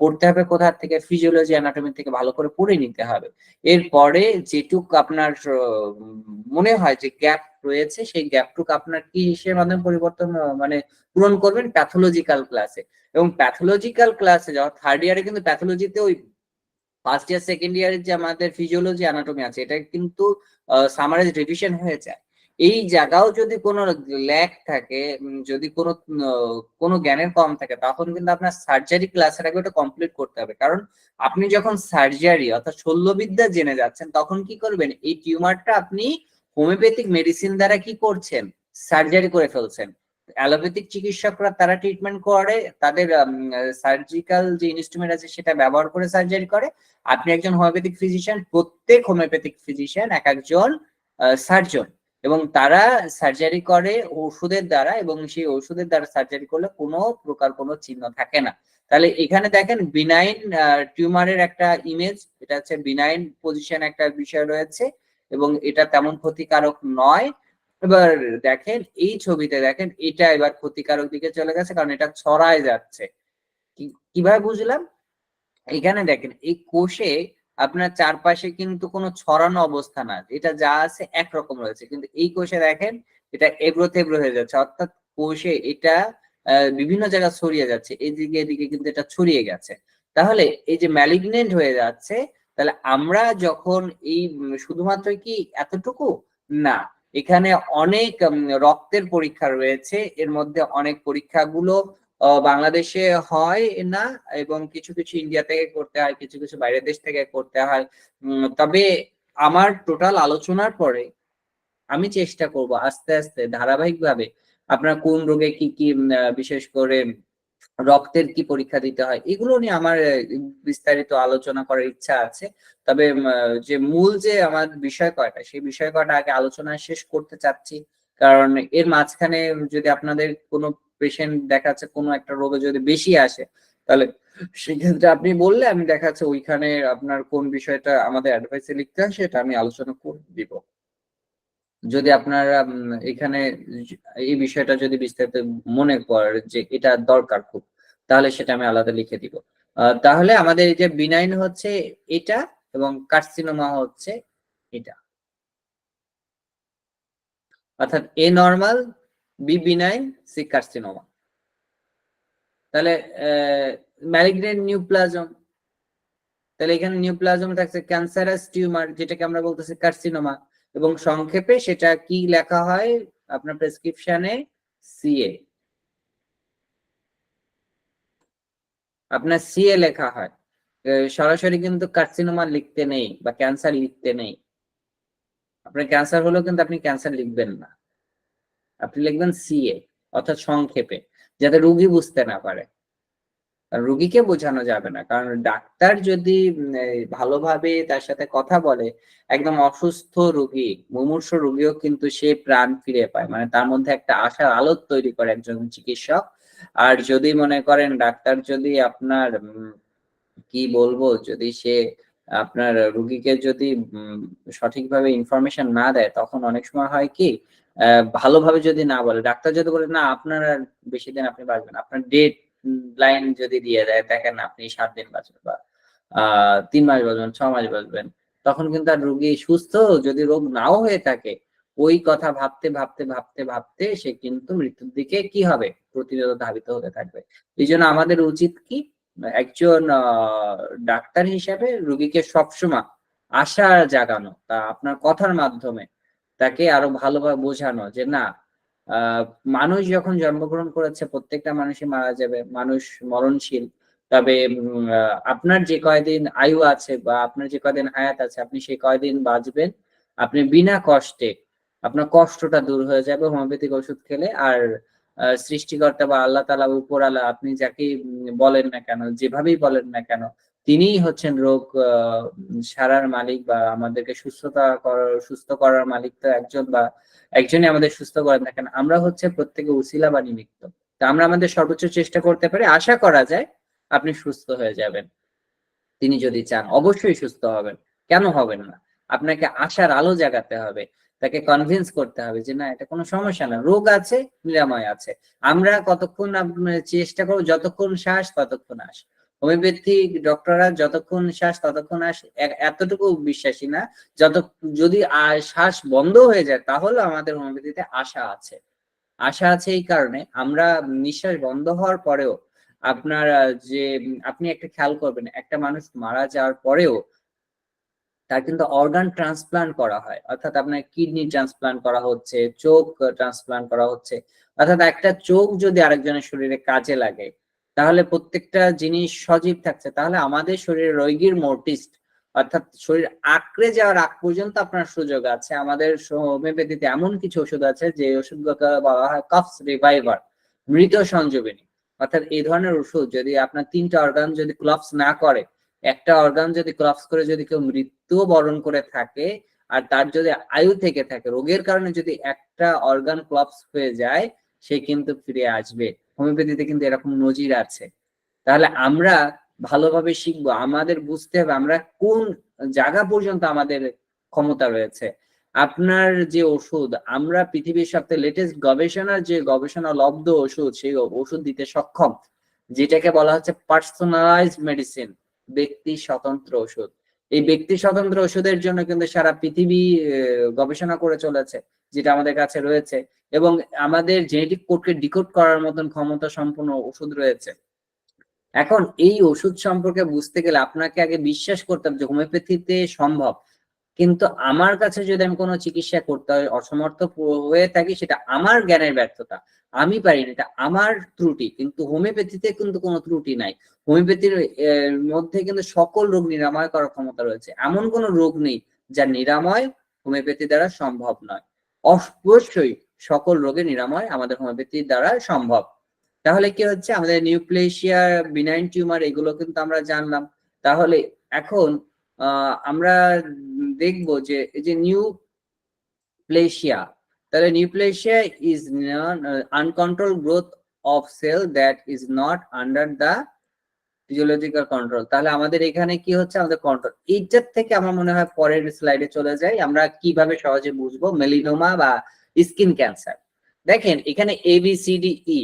পড়তে হবে কোথা থেকে, ফিজিওলজি অ্যানাটমি থেকে ভালো করে পড়ে নিতে হবে। এরপরে যেটুক আপনার মনে হয় যে গ্যাপ রয়েছে, সেই গ্যাপটুক আপনার কি হিসেবের মাধ্যমে পরিবর্তন মানে পূরণ করবেন, প্যাথোলজিক্যাল ক্লাসে। এবং প্যাথোলজিক্যাল ক্লাসে যাওয়া, থার্ড ইয়ারে কিন্তু প্যাথোলজিতে ওই ফার্স্ট ইয়ার সেকেন্ড ইয়ারের যে আমাদের ফিজিওলজি অ্যানাটমি আছে, এটা কিন্তু সামারাইজ রিভিশন হয়ে যায়। এই জায়গাও যদি কোনো ল্যাক থাকে, যদি কোনো জ্ঞানের কম থাকে, তখন কিন্তু আপনার সার্জারি ক্লাসের আগে ওটা কমপ্লিট করতে হবে। কারণ আপনি যখন সার্জারি অর্থাৎ শল্যবিদ্যা জেনে যাচ্ছেন, তখন কি করবেন, এই টিউমারটা আপনি হোমিওপ্যাথিক মেডিসিন দ্বারা কি করছেন, সার্জারি করে ফেলছেন। অ্যালোপ্যাথিক চিকিৎসকরা তারা ট্রিটমেন্ট করে, তাদের সার্জিক্যাল যে ইনস্ট্রুমেন্ট আছে সেটা ব্যবহার করে সার্জারি করে। আপনি একজন হোমিওপ্যাথিক ফিজিশিয়ান, প্রত্যেক হোমিওপ্যাথিক ফিজিশিয়ান এক একজন সার্জন, এবং তারা সার্জারি করে ওষুধের দ্বারা, এবং সেই ওষুধের দ্বারা সার্জারি করলে কোনো প্রকার কোনো চিহ্ন থাকে না। তাহলে এখানে দেখেন বিনাইন টিউমারের একটা ইমেজ, এটা হচ্ছে বিনাইন পজিশন একটা বিষয় রয়েছে, এবং এটা তেমন ক্ষতিকারক নয়। এবার দেখেন এই ছবিতে, দেখেন এটা এবার ক্ষতিকারক দিকে চলে গেছে, কারণ এটা ছড়ায় যাচ্ছে। কিভাবে বুঝলাম? এখানে দেখেন এই কোষে আপনার চারপাশে কিন্তু কোনো ছড়ানো অবস্থা না, এটা যা আছে একরকম রয়েছে, কিন্তু এই কোষে দেখেন এটা এবড়ো থেবড়ো হয়ে যাচ্ছে, অর্থাৎ কোষে এটা বিভিন্ন জায়গায় ছড়িয়ে যাচ্ছে, এদিকে এদিকে কিন্তু এটা ছড়িয়ে গেছে। তাহলে এই যে ম্যালিগনেন্ট হয়ে যাচ্ছে, তাহলে আমরা যখন এই শুধুমাত্র কি এতটুকু না, এখানে অনেক রক্তের পরীক্ষা রয়েছে, এর মধ্যে অনেক পরীক্ষাগুলো বাংলাদেশে হয় না, এবং কিছু কিছু ইন্ডিয়া থেকে করতে হয়, কিছু কিছু বাইরের দেশ থেকে করতে হয়। তবে আমার টোটাল আলোচনার পরে আমি চেষ্টা করব আস্তে আস্তে ধারাবাহিকভাবে আপনার কোন রোগে কি কি বিশেষ করে রক্তের কি পরীক্ষা দিতে হয়, এগুলো নিয়ে আমার বিস্তারিত আলোচনা করার ইচ্ছা আছে। তবে যে মূল যে আমার বিষয় কয়টা, সেই বিষয় কয়টা আগে আলোচনা শেষ করতে চাচ্ছি, কারণ এর মাঝখানে যদি আপনাদের কোনো পেশেন্ট দেখা যাচ্ছে কোনো একটা রোগে যদি বেশি আসে, তাহলে সেক্ষেত্রে আপনি বললে আমি দেখা যাচ্ছে ওইখানে আপনার কোন বিষয়টা আমাদের অ্যাডভাইসে লিখতে হয় সেটা আমি আলোচনা করে দিব। যদি আপনারা এখানে এই বিষয়টা যদি বিস্তারিত মনে করেন যে এটা দরকার খুব, তাহলে সেটা আমি আলাদা লিখে দিব। তাহলে আমাদের এই যে বিনাইন হচ্ছে এটা এবং কার্সিনোমা হচ্ছে এটা, অর্থাৎ A normal, B benign, C carcinoma. তাহলে ম্যালিগন্যান্ট নিউপ্লাজম, তাহলে এখানে নিউপ্লাজম থাকছে ক্যান্সারাস টিউমার, যেটাকে আমরা বলতেছি কার্সিনোমা, এবং সংক্ষেপে সেটা কি লেখা হয় আপনার প্রেসক্রিপশনে? সিএ। আপনার সিএ লেখা হয়, সরাসরি কিন্তু কার্সিনোমা লিখতে নেই বা ক্যান্সার লিখতে নেই। আপনার ক্যান্সার হলেও কিন্তু আপনি ক্যান্সার লিখবেন না, আপনি লিখবেন সিএ, অর্থাৎ সংক্ষেপে, যাতে রোগী বুঝতে না পারে। রোগীকে বোঝানো যাবে না, কারণ ডাক্তার যদি ভালোভাবে তার সাথে কথা বলে, একদম অসুস্থ রোগী, মুমূর্ষু রোগীও কিন্তু সে প্রাণ ফিরে পায়, মানে তার মধ্যে একটা আশার আলো তৈরি করে একজন চিকিৎসক। আর যদি মনে করেন ডাক্তার যদি আপনার কি বলবো, যদি সে আপনার রোগীকে যদি সঠিকভাবে ইনফরমেশন না দেয়, তখন অনেক সময় হয় কি, ভালোভাবে যদি না বলে, ডাক্তার যদি বলে না আপনার আর বেশি দিন আপনি বাঁচবেন, আপনার ডেট লাইন যদি দিয়ে দেয়, দেখেন আপনি 7 দিন বাঁচবেন বা 3 মাস বাঁচবেন, 6 মাস বাঁচবেন, তখন কিন্তু আর রোগী সুস্থ যদি রোগ নাও হয়ে থাকে, ওই কথা ভাবতে ভাবতে ভাবতে ভাবতে সে কিন্তু মৃত্যুর দিকে কি হবে, প্রতিনিয়ত ধাবিত হতে থাকবে। এই জন্য আমাদের উচিত কি, একজন ডাক্তার হিসাবে রোগীকে সবসময় আশা জাগানো, তা আপনার কথার মাধ্যমে তাকে আরো ভালোভাবে বোঝানো যে না, মানুষ যখন জন্মগ্রহণ করেছে প্রত্যেকটা মানুষই মারা যাবে, মানুষ মরণশীল, তবে আপনার যে কয়দিন আয়ু আছে বা আপনার যে কয়দিন হায়াত আছে, আপনি সেই কয়দিন বাঁচবেন, আপনি বিনা কষ্টে, আপনার কষ্টটা দূর হয়ে যাবে হোমিওপ্যাথিক ওষুধ খেলে। আর সৃষ্টিকর্তা বা আল্লাহ তাআলা, উপরালা, আপনি যাকে বলেন না কেন, যেভাবেই বলেন না কেন, তিনিই হচ্ছেন রোগ সারার মালিক, বা আমাদেরকে সুস্থ করার মালিক তো একজন, বা একজনই আমাদের সুস্থ করেন না কেন, আমরা হচ্ছে প্রত্যেকে উসিলা বা নিমিত্ত। তো আমরা আমাদের সর্বোচ্চ চেষ্টা করতে পারি, আশা করা যায় আপনি সুস্থ হয়ে যাবেন। তিনি যদি চান অবশ্যই সুস্থ হবেন, কেন হবেন না? আপনাকে আশার আলো জাগাতে হবে, তাকে কনভিন্স করতে হবে যে না, এটা কোনো সমস্যা না, রোগ আছে, নিরাময় আছে। আমরা কতক্ষণ চেষ্টা করবো, যতক্ষণ শ্বাস ততক্ষণ আস। হোমিওপ্যাথিক ডক্টররা যতক্ষণ শ্বাস ততক্ষণ আস, এতটুকু বিশ্বাসী না। যদি শ্বাস বন্ধ হয়ে যায়, তাহলে আমাদের হোমিওপ্যাথিতে আশা আছে। আশা আছে এই কারণে, আমরা নিঃশ্বাস বন্ধ হওয়ার পরেও আপনার যে আপনি একটা খেয়াল করবেন, একটা মানুষ মারা যাওয়ার পরেও তার কিন্তু অর্গান ট্রান্সপ্লান্ট করা হয়, অর্থাৎ আপনার কিডনি ট্রান্সপ্লান্ট করা হচ্ছে, চোখ ট্রান্সপ্লান্ট করা হচ্ছে। অর্থাৎ একটা চোখ যদি আরেকজনের শরীরে কাজে লাগে, তাহলে প্রত্যেকটা জিনিস সজীব থাকছে। তাহলে আমাদের শরীরে রোগীর মোর্টিস্ট, অর্থাৎ শরীর আঁকড়ে যাওয়ার আগ পর্যন্ত আপনার সুযোগ আছে। আমাদের হোমিওপ্যাথিতে এমন কিছু ওষুধ আছে যে ওষুধগুলোকে বলা হয় কফস রিভাইভার, মৃত সঞ্জীবনী। অর্থাৎ এই ধরনের ওষুধ যদি আপনার 3টা অর্গান যদি ক্লাপস না করে, একটা অর্গান যদি ক্লাপস করে যদি কেউ মৃত্যু বরণ করে থাকে, আর তার যদি আয়ু থেকে থাকে, রোগের কারণে যদি একটা অর্গান ক্লাপস হয়ে যায়, সে কিন্তু ফিরে আসবে। হোমিওপ্যাথিতে কিন্তু এরকম নজির আছে। তাহলে আমরা ভালোভাবে শিখবো, আমাদের বুঝতে হবে আমরা কোন জায়গা পর্যন্ত আমাদের ক্ষমতা রয়েছে। আপনার যে ওষুধ, আমরা পৃথিবীর সবচেয়ে লেটেস্ট গবেষণার যে গবেষণা লব্ধ ওষুধ, সেই ওষুধ দিতে সক্ষম, যেটাকে বলা হচ্ছে পার্সোনালাইজড মেডিসিন, ব্যক্তি স্বতন্ত্র ওষুধ। এই ব্যক্তি স্বতন্ত্র ওষুধের জন্য কিন্তু সারা পৃথিবী গবেষণা করে চলেছে, যেটা আমাদের কাছে রয়েছে, এবং আমাদের জেনেটিক কোডকে ডিকোড করার মতন ক্ষমতা সম্পন্ন ওষুধ রয়েছে। এখন এই ওষুধ সম্পর্কে বুঝতে গেলে আপনাকে আগে বিশ্বাস করতে হবে যে হোমিওপ্যাথিতে সম্ভব। কিন্তু আমার কাছে যদি আমি কোনো চিকিৎসা করতে হয় অসমর্থ হয়ে থাকি, সেটা আমার জ্ঞানের ব্যর্থতা, আমি পারিনি, এটা আমার ত্রুটি। কিন্তু হোমিওপ্যাথিতে কিন্তু কোনো ত্রুটি নাই। হোমিওপ্যাথির মধ্যে কিন্তু সকল রোগ নিরাময় করার ক্ষমতা রয়েছে। এমন কোনো রোগ নেই যার নিরাময় হোমিওপ্যাথি দ্বারা সম্ভব নয়। অবশ্যই সকল রোগের নিরাময় আমাদের হোমিওপ্যাথি দ্বারা সম্ভব। তাহলে কি হচ্ছে, আমাদের নিউপ্লেশিয়া, বিনাইন টিউমার, এগুলো কিন্তু আমরা জানলাম। তাহলে এখন আমরা দেখবো যে এই যে নিউপ্লেশিয়া, তাহলে neoplasia is uncontrol growth of cell that is not under the physiological control. তাহলে আমাদের এখানে কি হচ্ছে, আমাদের কন্ট্রোল। এইটার থেকে আমার মনে হয় পরের স্লাইডে চলে যাই, আমরা কিভাবে সহজে বুঝবো মেলিনোমা বা স্কিন ক্যান্সার। দেখেন এখানে ABCDE,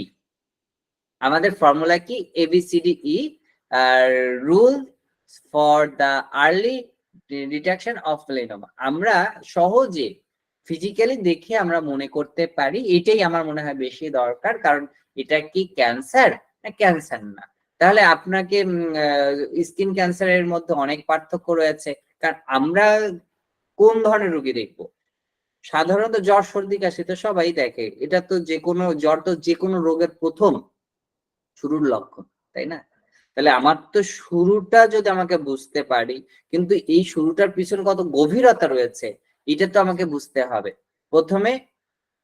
আমাদের ফর্মুলা কি, ABCDE। Rule for the early detection of melanoma. আমরা সহজে ফিজিক্যালি দেখে আমরা মনে করতে পারি, এটাই আমার মনে হয় বেশি দরকার। কারণ এটা কি ক্যান্সার না ক্যান্সার না। তাহলে আপনাকে স্কিন ক্যান্সারের মধ্যে অনেক পার্থক্য রয়েছে। কারণ আমরা কোন ধরনের রোগী দেখবো? সাধারণত জ্বর সর্দি কাশি তো সবাই দেখে, এটা তো যে কোনো জ্বর তো যে কোনো রোগের প্রথম শুরুর লক্ষণ, তাই না? তাহলে আমার তো শুরুটা যদি আমাকে বুঝতে পারি, কিন্তু এই শুরুটার পিছনে কত গভীরতা রয়েছে এটা তো আমাকে বুঝতে হবে। প্রথমে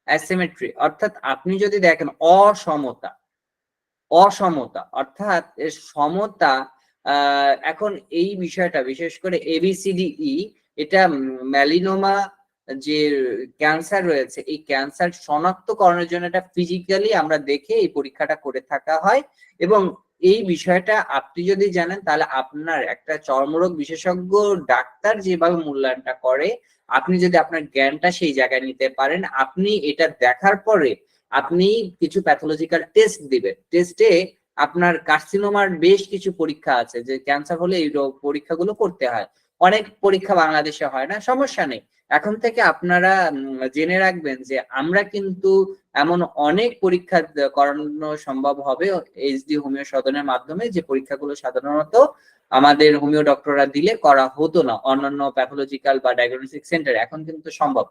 অ্যাসিমেট্রি, অর্থাৎ আপনি যদি দেখেন অসমতা, অসমতা অর্থাৎ এর সমতা। এখন এই বিষয়টা বিশেষ করে ABCDE, এটা মেলানোমা যে ক্যান্সার রয়েছে, এই ক্যান্সার শনাক্তকরণের জন্য এটা ফিজিক্যালি আমরা দেখে এই পরীক্ষাটা করে থাকা হয়। এবং এই বিষয়টা আপনি যদি জানেন, তাহলে আপনার একটা চর্মরোগ বিশেষজ্ঞ ডাক্তার যেভাবে মূল্যায়নটা করে, আপনি যদি আপনার জ্ঞানটা সেই জায়গায় নিতে পারেন, আপনি এটা দেখার পরে আপনি কিছু প্যাথোলজিক্যাল টেস্ট দিবেন। টেস্টে আপনার কার্সিনোমার বেশ কিছু পরীক্ষা আছে, যে ক্যান্সার হলে এই পরীক্ষাগুলো করতে হয়। অনেক পরীক্ষা বাংলাদেশে হয় না, সমস্যা নেই। এখন থেকে আপনারা জেনে রাখবেন যে আমরা কিন্তু এমন অনেক পরীক্ষা করানো সম্ভব হবে HD হোমিও সদনের মাধ্যমে, যে পরীক্ষাগুলো সাধারণত আমাদের হোমিও ডক্টররা দিলে করা হতো না অন্যান্য প্যাথোলজিক্যাল বা ডায়াগনস্টিক সেন্টার, এখন কিন্তু সম্ভব।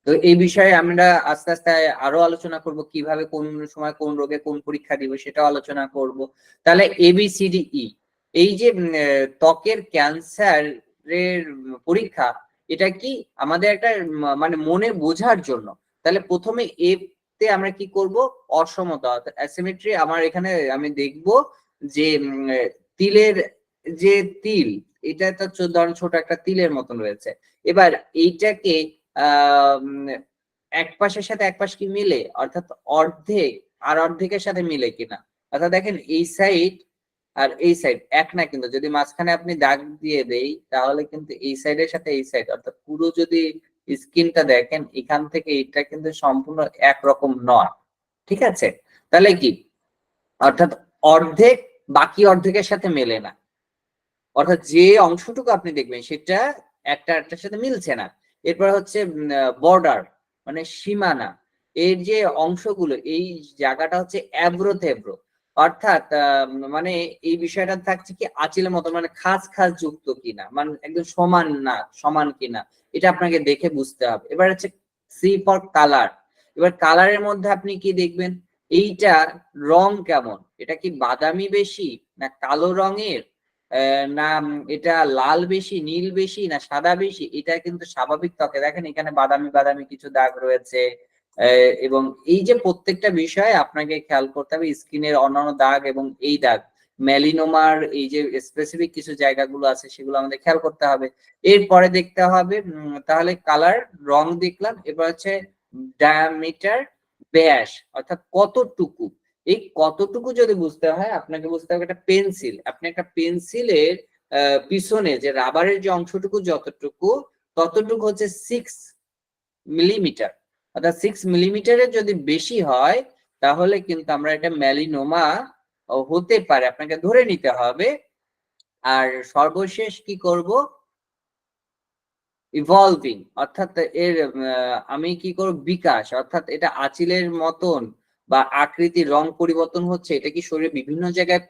তো এই বিষয়ে আমরা আস্তে আস্তে আরো আলোচনা করব, কিভাবে কোন সময় কোন রোগে কোন পরীক্ষা দিব সেটাও আলোচনা করব। তাহলে ABCDE, এই যে ত্বকের ক্যান্সারের পরীক্ষা, এটা কি আমাদের একটা মানে মনে বোঝার জন্য। তাহলে প্রথমে তে আমরা কি করব? অসমতা, অ্যাসিমেট্রি। আমার এখানে আমি দেখব যে তিলের যে তিল, এটা তো ধরেন ছোট একটা তিলের মতন রয়েছে। এবার এইটাকে এক পাশের সাথে এক পাশ কি মিলে, অর্থাৎ অর্ধেক আর অর্ধেকের সাথে মিলে কিনা। অর্থাৎ দেখেন এই সাইড আর এই সাইড এক না, কিন্তু যদি মাঝখানে আপনি দাগ দিয়ে দেই, তাহলে কিন্তু এই সাইডের সাথে এই সাইড, অর্থাৎ পুরো যদি স্কিনটা দেখেন এখান থেকে এটা কিন্তু সম্পূর্ণ একরকম নয়। ঠিক আছে? তাহলে কি, অর্থাৎ অর্ধেক বাকি অর্ধেকের সাথে মেলে না, অর্থাৎ যে অংশটুকু আপনি দেখবেন সেটা একটা একটার সাথে মিলছে না। এরপর হচ্ছে বর্ডার, মানে সীমানা, এর যে অংশগুলো, এই জায়গাটা হচ্ছে অ্যাব্রো থেব্রো, অর্থাৎ মানে এই বিষয়টা থাকছে কি আঁচিলের মতো, মানে খাস খাস যুক্ত কিনা, মানে একদম সমান না, সমান কিনা, এটা আপনাকে দেখে বুঝতে হবে। এবার হচ্ছে সি ফর কালার। এবার কালারের মধ্যে আপনি কি দেখবেন, এইটা রং কেমন, এটা কি বাদামি বেশি না কালো রঙের, না এটা লাল বেশি নীল বেশি না সাদা বেশি, এটা কিন্তু স্বাভাবিক ত্বকে দেখেন এখানে বাদামি বাদামি কিছু দাগ রয়েছে। এবং এই যে প্রত্যেকটা বিষয় আপনাকে খেয়াল করতে হবে, স্কিনের অন্যান্য দাগ এবং এই দাগ, মেলানোমার এই যে স্পেসিফিক কিছু জায়গাগুলো আছে সেগুলো আমাদের খেয়াল করতে হবে। এরপরে দেখতে হবে তাহলে কালার, রং দেখলাম। এবার হচ্ছে ডায়ামিটার, ব্যাস, অর্থাৎ কতটুকু। এই কতটুকু যদি বুঝতে হয়, আপনাকে বুঝতে হবে একটা পেন্সিল, আপনি একটা পেন্সিলের পিছনে যে রাবারের যে অংশটুকু যতটুকু, ততটুকু হচ্ছে 6 মিলিমিটার। অর্থাৎ 6 মিলিমিটারের যদি বেশি হয়, তাহলে কিন্তু আমরা এটা মেলানোমা হতে পারে, আপনাকে ধরে নিতে হবে। আর সর্বশেষ কি করব, ইভলভিং, অর্থাৎ এর আমি কি করব, বিকাশ, অর্থাৎ এটা আঁচিলের মতন বা আকৃতি রং পরিবর্তন হচ্ছে, এটা কি শরীরে বিভিন্ন জায়গায়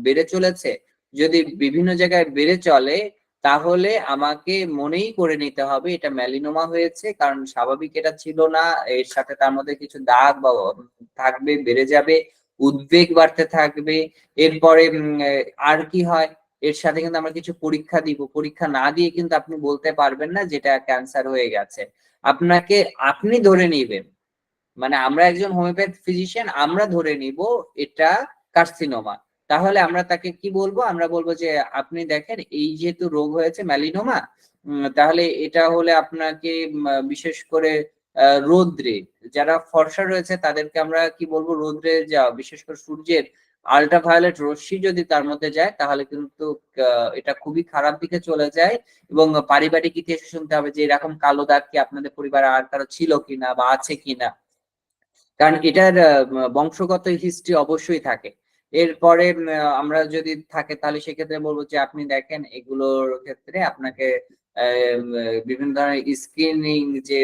বেড়ে চলেছে। যদি বিভিন্ন জায়গায় বেড়ে চলে, তাহলে আমাকে মনেই করে নিতে হবে এটা মেলানোমা হয়েছে, কারণ স্বাভাবিক এটা ছিল না। এর সাথে তার মধ্যে কিছু দাগ বা থাকবে, বেড়ে যাবে, উদ্বেগ বাড়তে থাকবে। এরপরে আর কি হয়, এর সাথে কিন্তু আমরা কিছু পরীক্ষা দিব, পরীক্ষা না দিয়ে কিন্তু আপনি বলতে পারবেন না যেটা ক্যান্সার হয়ে গেছে। আপনি ধরে নিবেন, মানে আমরা একজন হোমিওপ্যাথ ফিজিশিয়ান, আমরা ধরে নিব এটা কার্সিনোমা। তাহলে আমরা তাকে কি বলবো, আমরা বলবো যে আপনি দেখেন এই যেহেতু রোগ হয়েছে মেলানোমা, তাহলে এটা হলে আপনাকে বিশেষ করে রোদ্রে, যারা ফর্সা রয়েছে তাদেরকে আমরা কি বলবো, রোদ্রে যাওয়া, বিশেষ করে সূর্যের আল্ট্রাভায়োলেট রশ্মি যদি তার মধ্যে যায়, তাহলে কিন্তু এটা খুবই খারাপ দিকে চলে যায়। এবং পারিবারিক ইতিহাসে শুনতে হবে যে এরকম কালো দাগ কি আপনাদের পরিবারে আর কারো ছিল কিনা বা আছে কিনা, কারণ এটার বংশগত হিস্ট্রি অবশ্যই থাকে। এরপরে আমরা যদি থাকে তাহলে সেক্ষেত্রে বলবো যে আপনি দেখেন এগুলোর ক্ষেত্রে আপনাকে বিভিন্ন ধরনের স্ক্রিনিং যে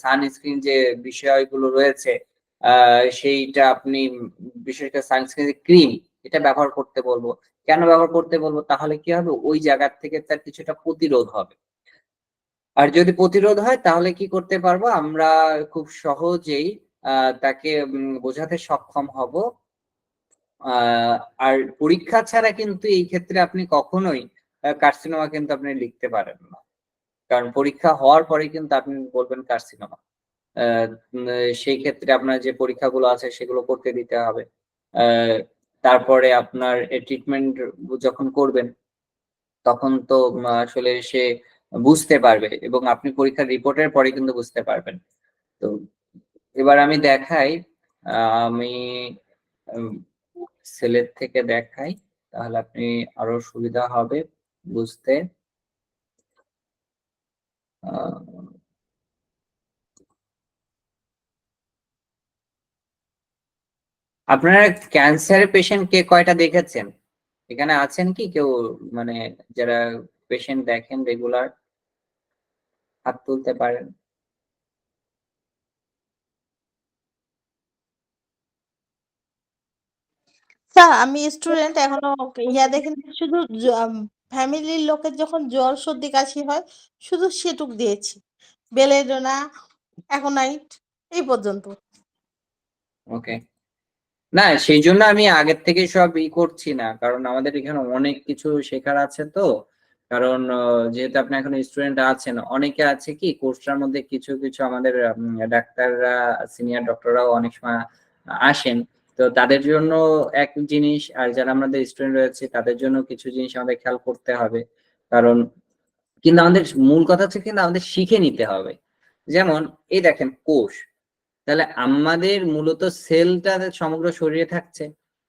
সানস্ক্রিন যে বিষয়গুলো রয়েছে সেইটা আপনি বিশেষ করে সানস্ক্রিন ক্রিম এটা ব্যবহার করতে বলবো। কেন ব্যবহার করতে বলবো? তাহলে কি হবে, ওই জায়গা থেকে তার কিছুটা প্রতিরোধ হবে। আর যদি প্রতিরোধ হয় তাহলে কি করতে পারবো আমরা, খুব সহজেই তাকে বোঝাতে সক্ষম হব। আর পরীক্ষা ছাড়া কিন্তু এই ক্ষেত্রে আপনি কখনোই কার্সিনোমা কিন্তু আপনি লিখতে পারেন না, কারণ পরীক্ষা হওয়ার পরে কিন্তু আপনি বলবেন কার্সিনোমা। সেই ক্ষেত্রে আপনার যে পরীক্ষাগুলো আছে সেগুলো করতে দিতে হবে। তারপরে আপনার ট্রিটমেন্ট যখন করবেন তখন তো আসলে সে বুঝতে পারবে, এবং আপনি পরীক্ষার রিপোর্টের পরে কিন্তু বুঝতে পারবেন। তো এবার আমি দেখাই, আমি সেলের থেকে দেখাই, তাহলে আপনি আরো সুবিধা হবে বুঝতে। আপনারা ক্যান্সারের পেশেন্ট কে কয়টা দেখেছেন? এখানে আছেন কি কেউ, মানে যারা পেশেন্ট দেখেন রেগুলার? হাত তুলতে পারেন। স্যার আমি স্টুডেন্ট, এখনো দেখিনি। শুধু ফ্যামিলির লোকের যখন জ্বর সর্দি কাশি হয় শুধু সেটুক দিয়েছি, বেলেডোনা, অ্যাকোনাইট, এই পর্যন্ত। ওকে, না সেই জন্য আমি আগের থেকে সব করছি না, কারণ আমাদের এখানে অনেক কিছু শেখার আছে। তো কারণ যেহেতু আপনি এখন স্টুডেন্ট আছেন, অনেকে আছে কি কোর্সটার মধ্যে কিছু কিছু আমাদের ডাক্তাররা, সিনিয়র ডক্টররাও অনেক সময় আসেন। তো তাদের জন্য এক জিনিস, আর যারা আমাদের স্টুডেন্ট রয়েছে তাদের জন্য কিছু জিনিস আমাদের খেয়াল করতে হবে। কারণ কিন্তু আমাদের মূল কথা হচ্ছে কিন্তু আমাদের শিখে নিতে হবে। যেমন এই দেখেন কোষ, তাহলে আমাদের মূলত সেলটা সমগ্র শরীরে থাকছে।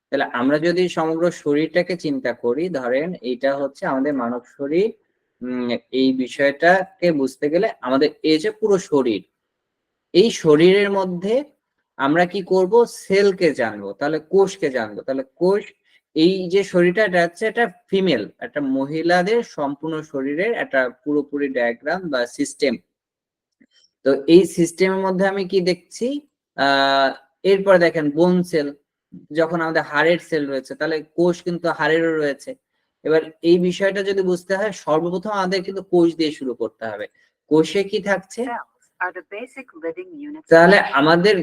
তাহলে আমরা যদি সমগ্র শরীরটাকে চিন্তা করি, ধরেন এইটা হচ্ছে আমাদের মানব শরীর, এই বিষয়টাকে বুঝতে গেলে আমাদের এই যে পুরো শরীর, এই শরীরের মধ্যে আমরা কি করব, সেলকে জানবো, তাহলে কোষকে জানবো। তাহলে কোষ, এই যে শরীরটা, এটা হচ্ছে একটা ফিমেল, একটা মহিলাদের সম্পূর্ণ শরীরের একটা পুরোপুরি ডায়াগ্রাম বা সিস্টেম। তো এই সিস্টেমের মধ্যে আমি কি দেখছি, এরপরে দেখেন বোন সেল, যখন আমাদের হাড়ের সেল রয়েছে, তাহলে কোষ কিন্তু হাড়েরও রয়েছে। এবার এই বিষয়টা যদি বুঝতে হয়, সর্বপ্রথম আমাদের কিন্তু কোষ দিয়ে শুরু করতে হবে। কোষে কি থাকছে, তাহলে আমাদের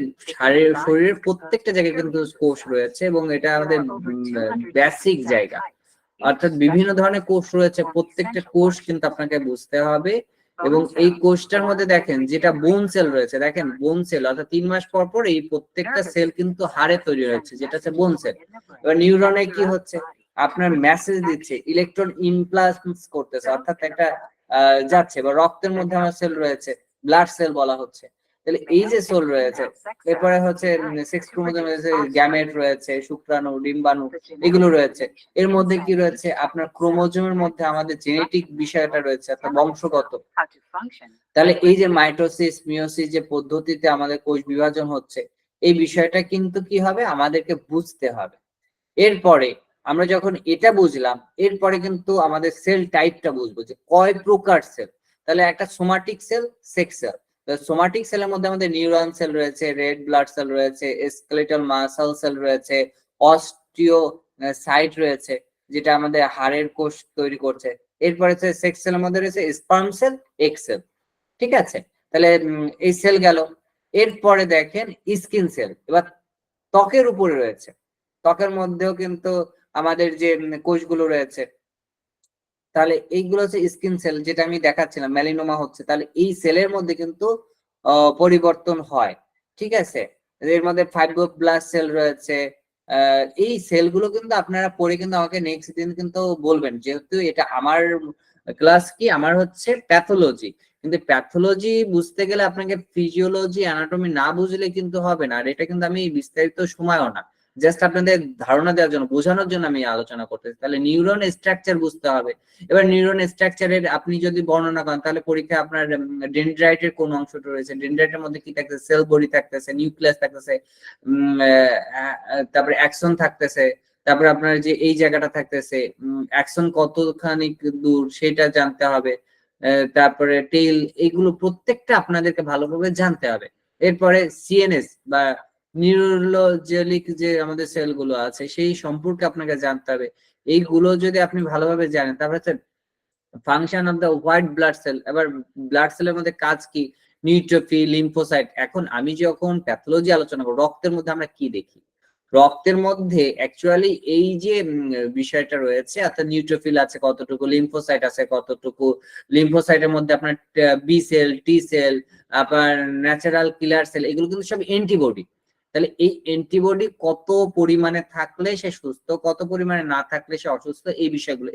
শরীরের প্রত্যেকটা জায়গায় কিন্তু কোষ রয়েছে, এবং এটা আমাদের বেসিক জায়গা। অর্থাৎ বিভিন্ন ধরনের কোষ রয়েছে, প্রত্যেকটা কোষ কিন্তু আপনাকে বুঝতে হবে। এবং এই কোষটার মধ্যে দেখেন যেটা বোন সেল রয়েছে, দেখেন বোন সেল অর্থাৎ 3 মাস পর পর এই প্রত্যেকটা সেল কিন্তু হাড়ে তৈরি হচ্ছে, যেটা হচ্ছে বোন সেল। এবার নিউরনে কি হচ্ছে, আপনার মেসেজ দিচ্ছে, ইলেকট্রন ইমপ্লান্স করতেছে, অর্থাৎ একটা যাচ্ছে। বা রক্তের মধ্যে আমার সেল রয়েছে, ব্লাড সেল বলা হচ্ছে। তাহলে এই যে সেল রয়েছে, এরপরে হচ্ছে সেক্স ক্রোমোজোম রয়েছে, গ্যামেট রয়েছে, শুক্রাণু, ডিম্বাণু, এগুলো রয়েছে। এর মধ্যে কি রয়েছে, আপনার ক্রোমোজোমের মধ্যে আমাদের জেনেটিক বিষয়টা রয়েছে, অর্থাৎ বংশগত। তাহলে এই যে মাইটোসিস মিয়োসিস যে পদ্ধতিতে আমাদের কোষ বিভাজন হচ্ছে, এই বিষয়টা কিন্তু কি হবে, আমাদেরকে বুঝতে হবে। এরপরে আমরা যখন এটা বুঝলাম, এরপরে কিন্তু আমাদের সেল টাইপটা বুঝবো যে কয় প্রকার সেল। তাহলে একটা somatic cell, sex cell. Somatic সেলের মধ্যে আমাদের নিউরন সেল রয়েছে, রেড ব্লাড সেল রয়েছে, স্কেলেটাল মাসল সেল রয়েছে, অস্টিও সাইট রয়েছে, যেটা আমাদের হাড়ের কোষ তৈরি করছে। এরপরে হচ্ছে সেক্স সেলের মধ্যে রয়েছে স্পার্ম সেল, এগ সেল। ঠিক আছে, তাহলে এই সেল গেল। এরপরে দেখেন স্কিন সেল, এবার ত্বকের উপরে রয়েছে, ত্বকের মধ্যেও কিন্তু আমাদের যে কোষগুলো রয়েছে, তাহলে এইগুলো হচ্ছে স্কিন সেল, যেটা আমি দেখাচ্ছিলাম মেলানোমা হচ্ছে। তাহলে এই সেলের মধ্যে কিন্তু পরিবর্তন হয়। ঠিক আছে, এর মধ্যে ফাইব্রোব্লাস্ট সেল রয়েছে। এই সেলগুলো কিন্তু আপনারা পড়ে কিন্তু আমাকে নেক্সট দিন কিন্তু বলবেন, যেহেতু এটা আমার ক্লাস কি, আমার হচ্ছে প্যাথোলজি। কিন্তু প্যাথোলজি বুঝতে গেলে আপনাকে ফিজিওলজি, অ্যানাটমি না বুঝলে কিন্তু হবে না। আর এটা কিন্তু আমি বিস্তারিত সময়ও না, জাস্ট আপনাদের ধারণা দেওয়ার জন্য, বোঝানোর জন্য আমি আলোচনা করতেছি। তাহলে নিউরন স্ট্রাকচার বুঝতে হবে। এবার নিউরন স্ট্রাকচারের আপনি যদি বর্ণনা করেন, তাহলে পরীক্ষায় আপনার ডেনড্রাইটের কোন অংশটা রয়েছে, ডেনড্রাইটের মধ্যে কি থাকতেছে, সেল বডি থাকতেছে, নিউক্লিয়াস থাকতেছে, তারপরে অ্যাক্সন থাকতেছে, তারপরে আপনার যে এই জায়গাটা থাকতেছে অ্যাকশন কতখানি দূর সেটা জানতে হবে, তারপরে টেইল, এগুলো প্রত্যেকটা আপনাদেরকে ভালোভাবে জানতে হবে। এরপরে সিএনএস বা নিউরোলজিক যে আমাদের সেলগুলো আছে সেই সম্পর্কে আপনাকে জানতে হবে। এইগুলো যদি আপনি ভালোভাবে জানেন, তারপরে function of the white blood cell, এবার ব্লাড সেলের মধ্যে কাজ কি, নিউট্রোফিল, লিম্ফোসাইট। এখন আমি যখন প্যাথোলজি আলোচনা করব, রক্তের মধ্যে আমরা কি দেখি, রক্তের মধ্যে অ্যাকচুয়ালি এই যে বিষয়টা রয়েছে, অর্থাৎ নিউট্রোফিল আছে কতটুকু, লিম্ফোসাইট আছে কতটুকু, লিম্ফোসাইটের মধ্যে আপনার বি সেল, টি সেল, আপনার ন্যাচারাল কিলার সেল, এগুলো কিন্তু সব অ্যান্টিবডি। তাহলে এই অ্যান্টিবডি কত পরিমাণে থাকলে সে সুস্থ, কত পরিমাণে না থাকলে সে অসুস্থ, এই বিষয়গুলো।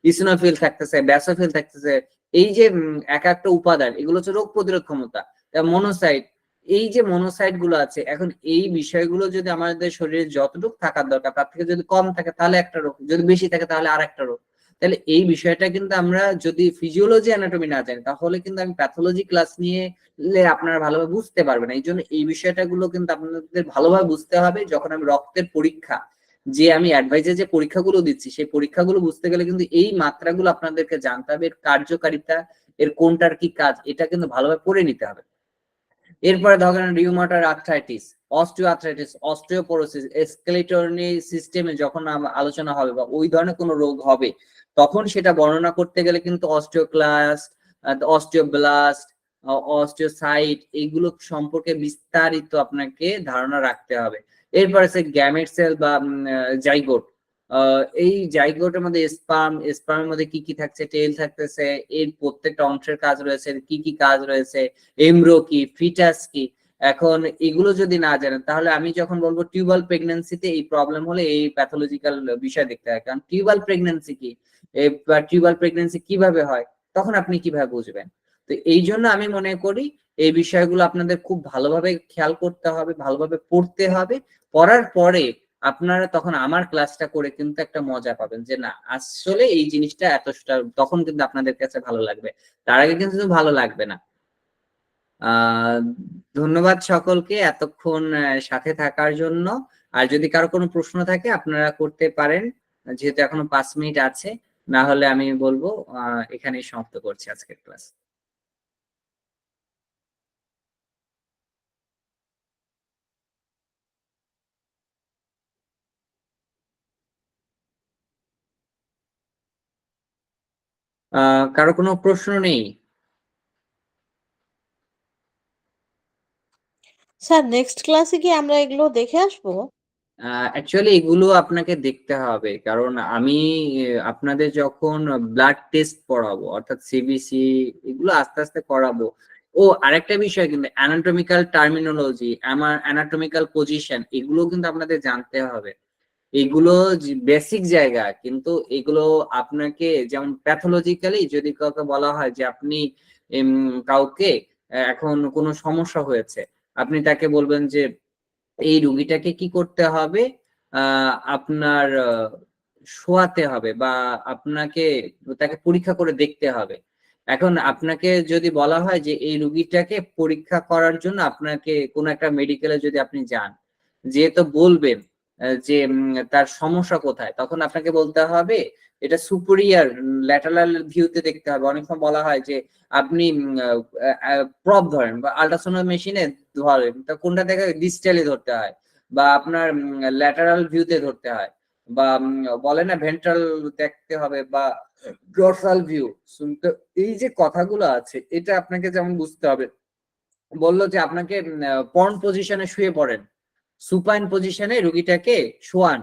ইসিনোফিল থাকতেছে, ব্যাসোফিল থাকতেছে, এই যে এক একটা উপাদান, এগুলো হচ্ছে রোগ প্রতিরোধ ক্ষমতা। মনোসাইট, এই যে মনোসাইট গুলো আছে, এখন এই বিষয়গুলো যদি আমাদের শরীরে যতটুকু থাকার দরকার তার থেকে যদি কম থাকে তাহলে একটা রোগ, যদি বেশি থাকে তাহলে আর একটা রোগ। তাহলে এই বিষয়টা কিন্তু আমরা যদি ফিজিওলজি অ্যানাটমি না জানি তাহলে কিন্তু আমি প্যাথোলজি ক্লাস নিয়ে আপনারা ভালোভাবে বুঝতে পারবেন। এই জন্য এই বিষয়টা গুলো কিন্তু আপনাদের ভালোভাবে বুঝতে হবে। যখন আমি রক্তের পরীক্ষা, যে আমি অ্যাডভাইজে যে পরীক্ষাগুলো দিচ্ছি সেই পরীক্ষাগুলো বুঝতে গেলে কিন্তু এই মাত্রাগুলো আপনাদেরকে জানতে হবে, এর কার্যকারিতা, এর কোনটার কি কাজ, এটা কিন্তু ভালোভাবে পড়ে নিতে হবে। এরপরে ধরেন rheumatoid arthritis, osteo arthritis, osteoporosis, স্কেলেটনি সিস্টেমে যখন আলোচনা হবে বা ওই ধরনের কোনো রোগ হবে, তখন সেটা বর্ণনা করতে গেলে কিন্তু অস্টিওক্লাস্ট, অস্টিওব্লাস্ট, অস্টিওসাইট, এইগুলো সম্পর্কে বিস্তারিত আপনাকে ধারণা রাখতে হবে। এরপর আছে গ্যামেট সেল বা জাইগোট। এই জাইগোটের মধ্যে স্পার্মের মধ্যে কি কি থাকছে, টেল থাকতেছে, এর প্রত্যেকটা অংশের কাজ রয়েছে, কি কি কাজ রয়েছে, এমব্রো কি, ফিটাস কি। এখন এগুলো যদি না জানেন তাহলে আমি যখন বলবো টিউবাল প্রেগন্যান্সিতে এই প্রবলেম হলে এই প্যাথোলজিক্যাল বিষয় দেখতে হয়। কারণ টিউবাল প্রেগন্যান্সি কি, টিউবাল প্রেগন্যান্সি কিভাবে হয়, তখন আপনি কিভাবে বুঝবেন। তো এই জন্য আমি মনে করি এই বিষয়গুলো আপনাদের খুব ভালোভাবে খেয়াল করতে হবে, ভালোভাবে পড়তে হবে। পড়ার পরে আপনারা তখন আমার ক্লাসটা করে কিন্তু একটা মজা পাবেন যে না আসলে এই জিনিসটা এতটা, তখন কিন্তু আপনাদের কাছে ভালো লাগবে, তার আগে কিন্তু ভালো লাগবে না। ধন্যবাদ সকলকে এতক্ষণ সাথে থাকার জন্য। আর যদি কারো কোনো প্রশ্ন থাকে আপনারা করতে পারেন, যেহেতু এখনো 5 মিনিট আছে, না হলে আমি বলবো এখানেই সমাপ্ত করছি আজকের ক্লাস। কারো কোনো প্রশ্ন নেই? স্যার নেক্সট ক্লাসে কি আমরা এগুলো দেখে আসবো? অ্যাকচুয়ালি এগুলো আপনাকে দেখতে হবে, কারণ আমি আপনাদের যখন ব্লাড টেস্ট করাবো, অর্থাৎ সিবিসি, এগুলো আস্তে আস্তে করাবো। ও আরেকটা বিষয় কিন্তু অ্যানাটমিক্যাল টার্মিনোলজি, আমার অ্যানাটমিক্যাল পজিশন, এগুলো কিন্তু আপনাদের জানতে হবে। এগুলো বেসিক জায়গা, কিন্তু এগুলো আপনাকে যেমন প্যাথোলজিক্যালি যদি কাউকে বলা হয় যে আপনি কাউকে এখন কোনো সমস্যা হয়েছে, আপনি তাকে বলবেন যে এই রুগীটাকে কি করতে হবে, আপনার শোয়াতে হবে বা আপনাকে তাকে পরীক্ষা করে দেখতে হবে। এখন আপনাকে যদি বলা হয় যে এই রুগীটাকে পরীক্ষা করার জন্য আপনাকে কোনো একটা মেডিকেলে যদি আপনি যান, যেহেতু বলবেন যে তার সমস্যা কোথায়, তখন আপনাকে বলতে হবে এটা সুপিরিয়র ল্যাটারাল ভিউতে দেখতে হবে। অনেক সময় বলা হয় যে আপনি প্রপ ধরেন বা আল্ট্রাসাউন্ড মেশিনে ধরেন, তা কোনটা দেখে ডিস্টালি ধরতে হয় বা আপনার ল্যাটারাল ভিউতে ধরতে হয়, বা বলে না ভেন্ট্রাল দেখতে হবে বা ডরসাল ভিউ। তো এই যে কথাগুলো আছে এটা আপনাকে যেমন বুঝতে হবে। বললো যে আপনাকে পর্ন পজিশনে শুয়ে পড়েন, সুপাইন পজিশনে রুগীটাকে শোয়ান,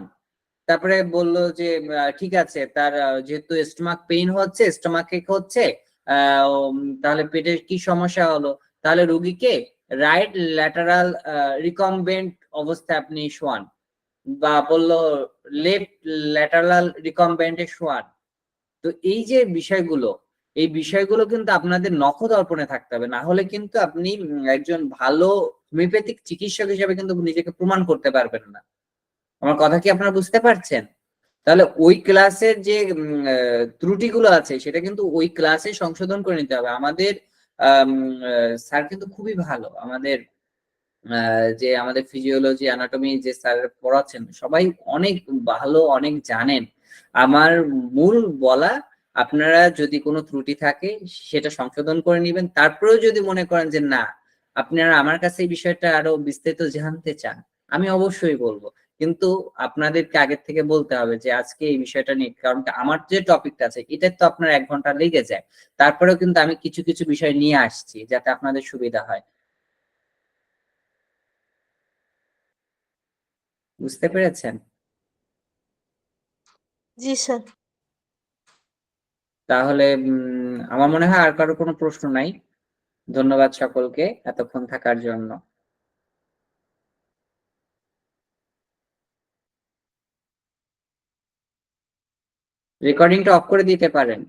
তারপরে বললো যে ঠিক আছে তার যেহেতু স্টোমাক পেইন হচ্ছে, স্টোমাক এক হচ্ছে, তাহলে পেটের কি সমস্যা হলো, তাহলে রুগীকে রাইট ল্যাটারাল রিকম্বেন্ট অবস্থায় আপনি শোয়ান, বা বললো লেফট ল্যাটারাল রিকম্বেন্টে শোয়ান। তো এই যে বিষয়গুলো, এই বিষয়গুলো কিন্তু আপনাদের নখদর্পণে থাকতে হবে, না হলে কিন্তু আপনি একজন ভালো হোমিওপ্যাথিক চিকিৎসক হিসেবে কিন্তু নিজেকে প্রমাণ করতে পারবেন না। আমার কথা কি আপনারা বুঝতে পারছেন? তাহলে ওই ক্লাসের যে ত্রুটিগুলো আছে সেটা কিন্তু ওই ক্লাসে সংশোধন করে নিতে হবে। আমাদের স্যার কিন্তু খুবই ভালো, আমাদের যে আমাদের ফিজিওলজি অ্যানাটমি যে স্যার পড়াচ্ছেন সবাই অনেক ভালো, অনেক জানেন। আমার মূল বলা, আপনারা যদি কোনো ত্রুটি থাকে সেটা সংশোধন করে নেবেন। তারপরেও যদি মনে করেন যে না, আপনারা আমার কাছে এই বিষয়টা আরো বিস্তারিত জানতে চান, আমি অবশ্যই বলবো। কিন্তু আপনাদেরকে আগের থেকে বলতে হবে যে আজকে এই বিষয়টা নিয়ে, কারণ আমার যে টপিকটা আছে এটা তো আপনার 1 ঘন্টা লেগে যায়। তারপরেও কিন্তু আমি কিছু কিছু বিষয় নিয়ে আসছি যাতে আপনাদের সুবিধা হয়। বুঝতে পেরেছেন? জি স্যার। তাহলে আমার মনে হয় আর কারো কোনো প্রশ্ন নাই। ধন্যবাদ সকলকে এতক্ষণ থাকার জন্য। রেকর্ডিংটা অফ করে দিতে পারেন।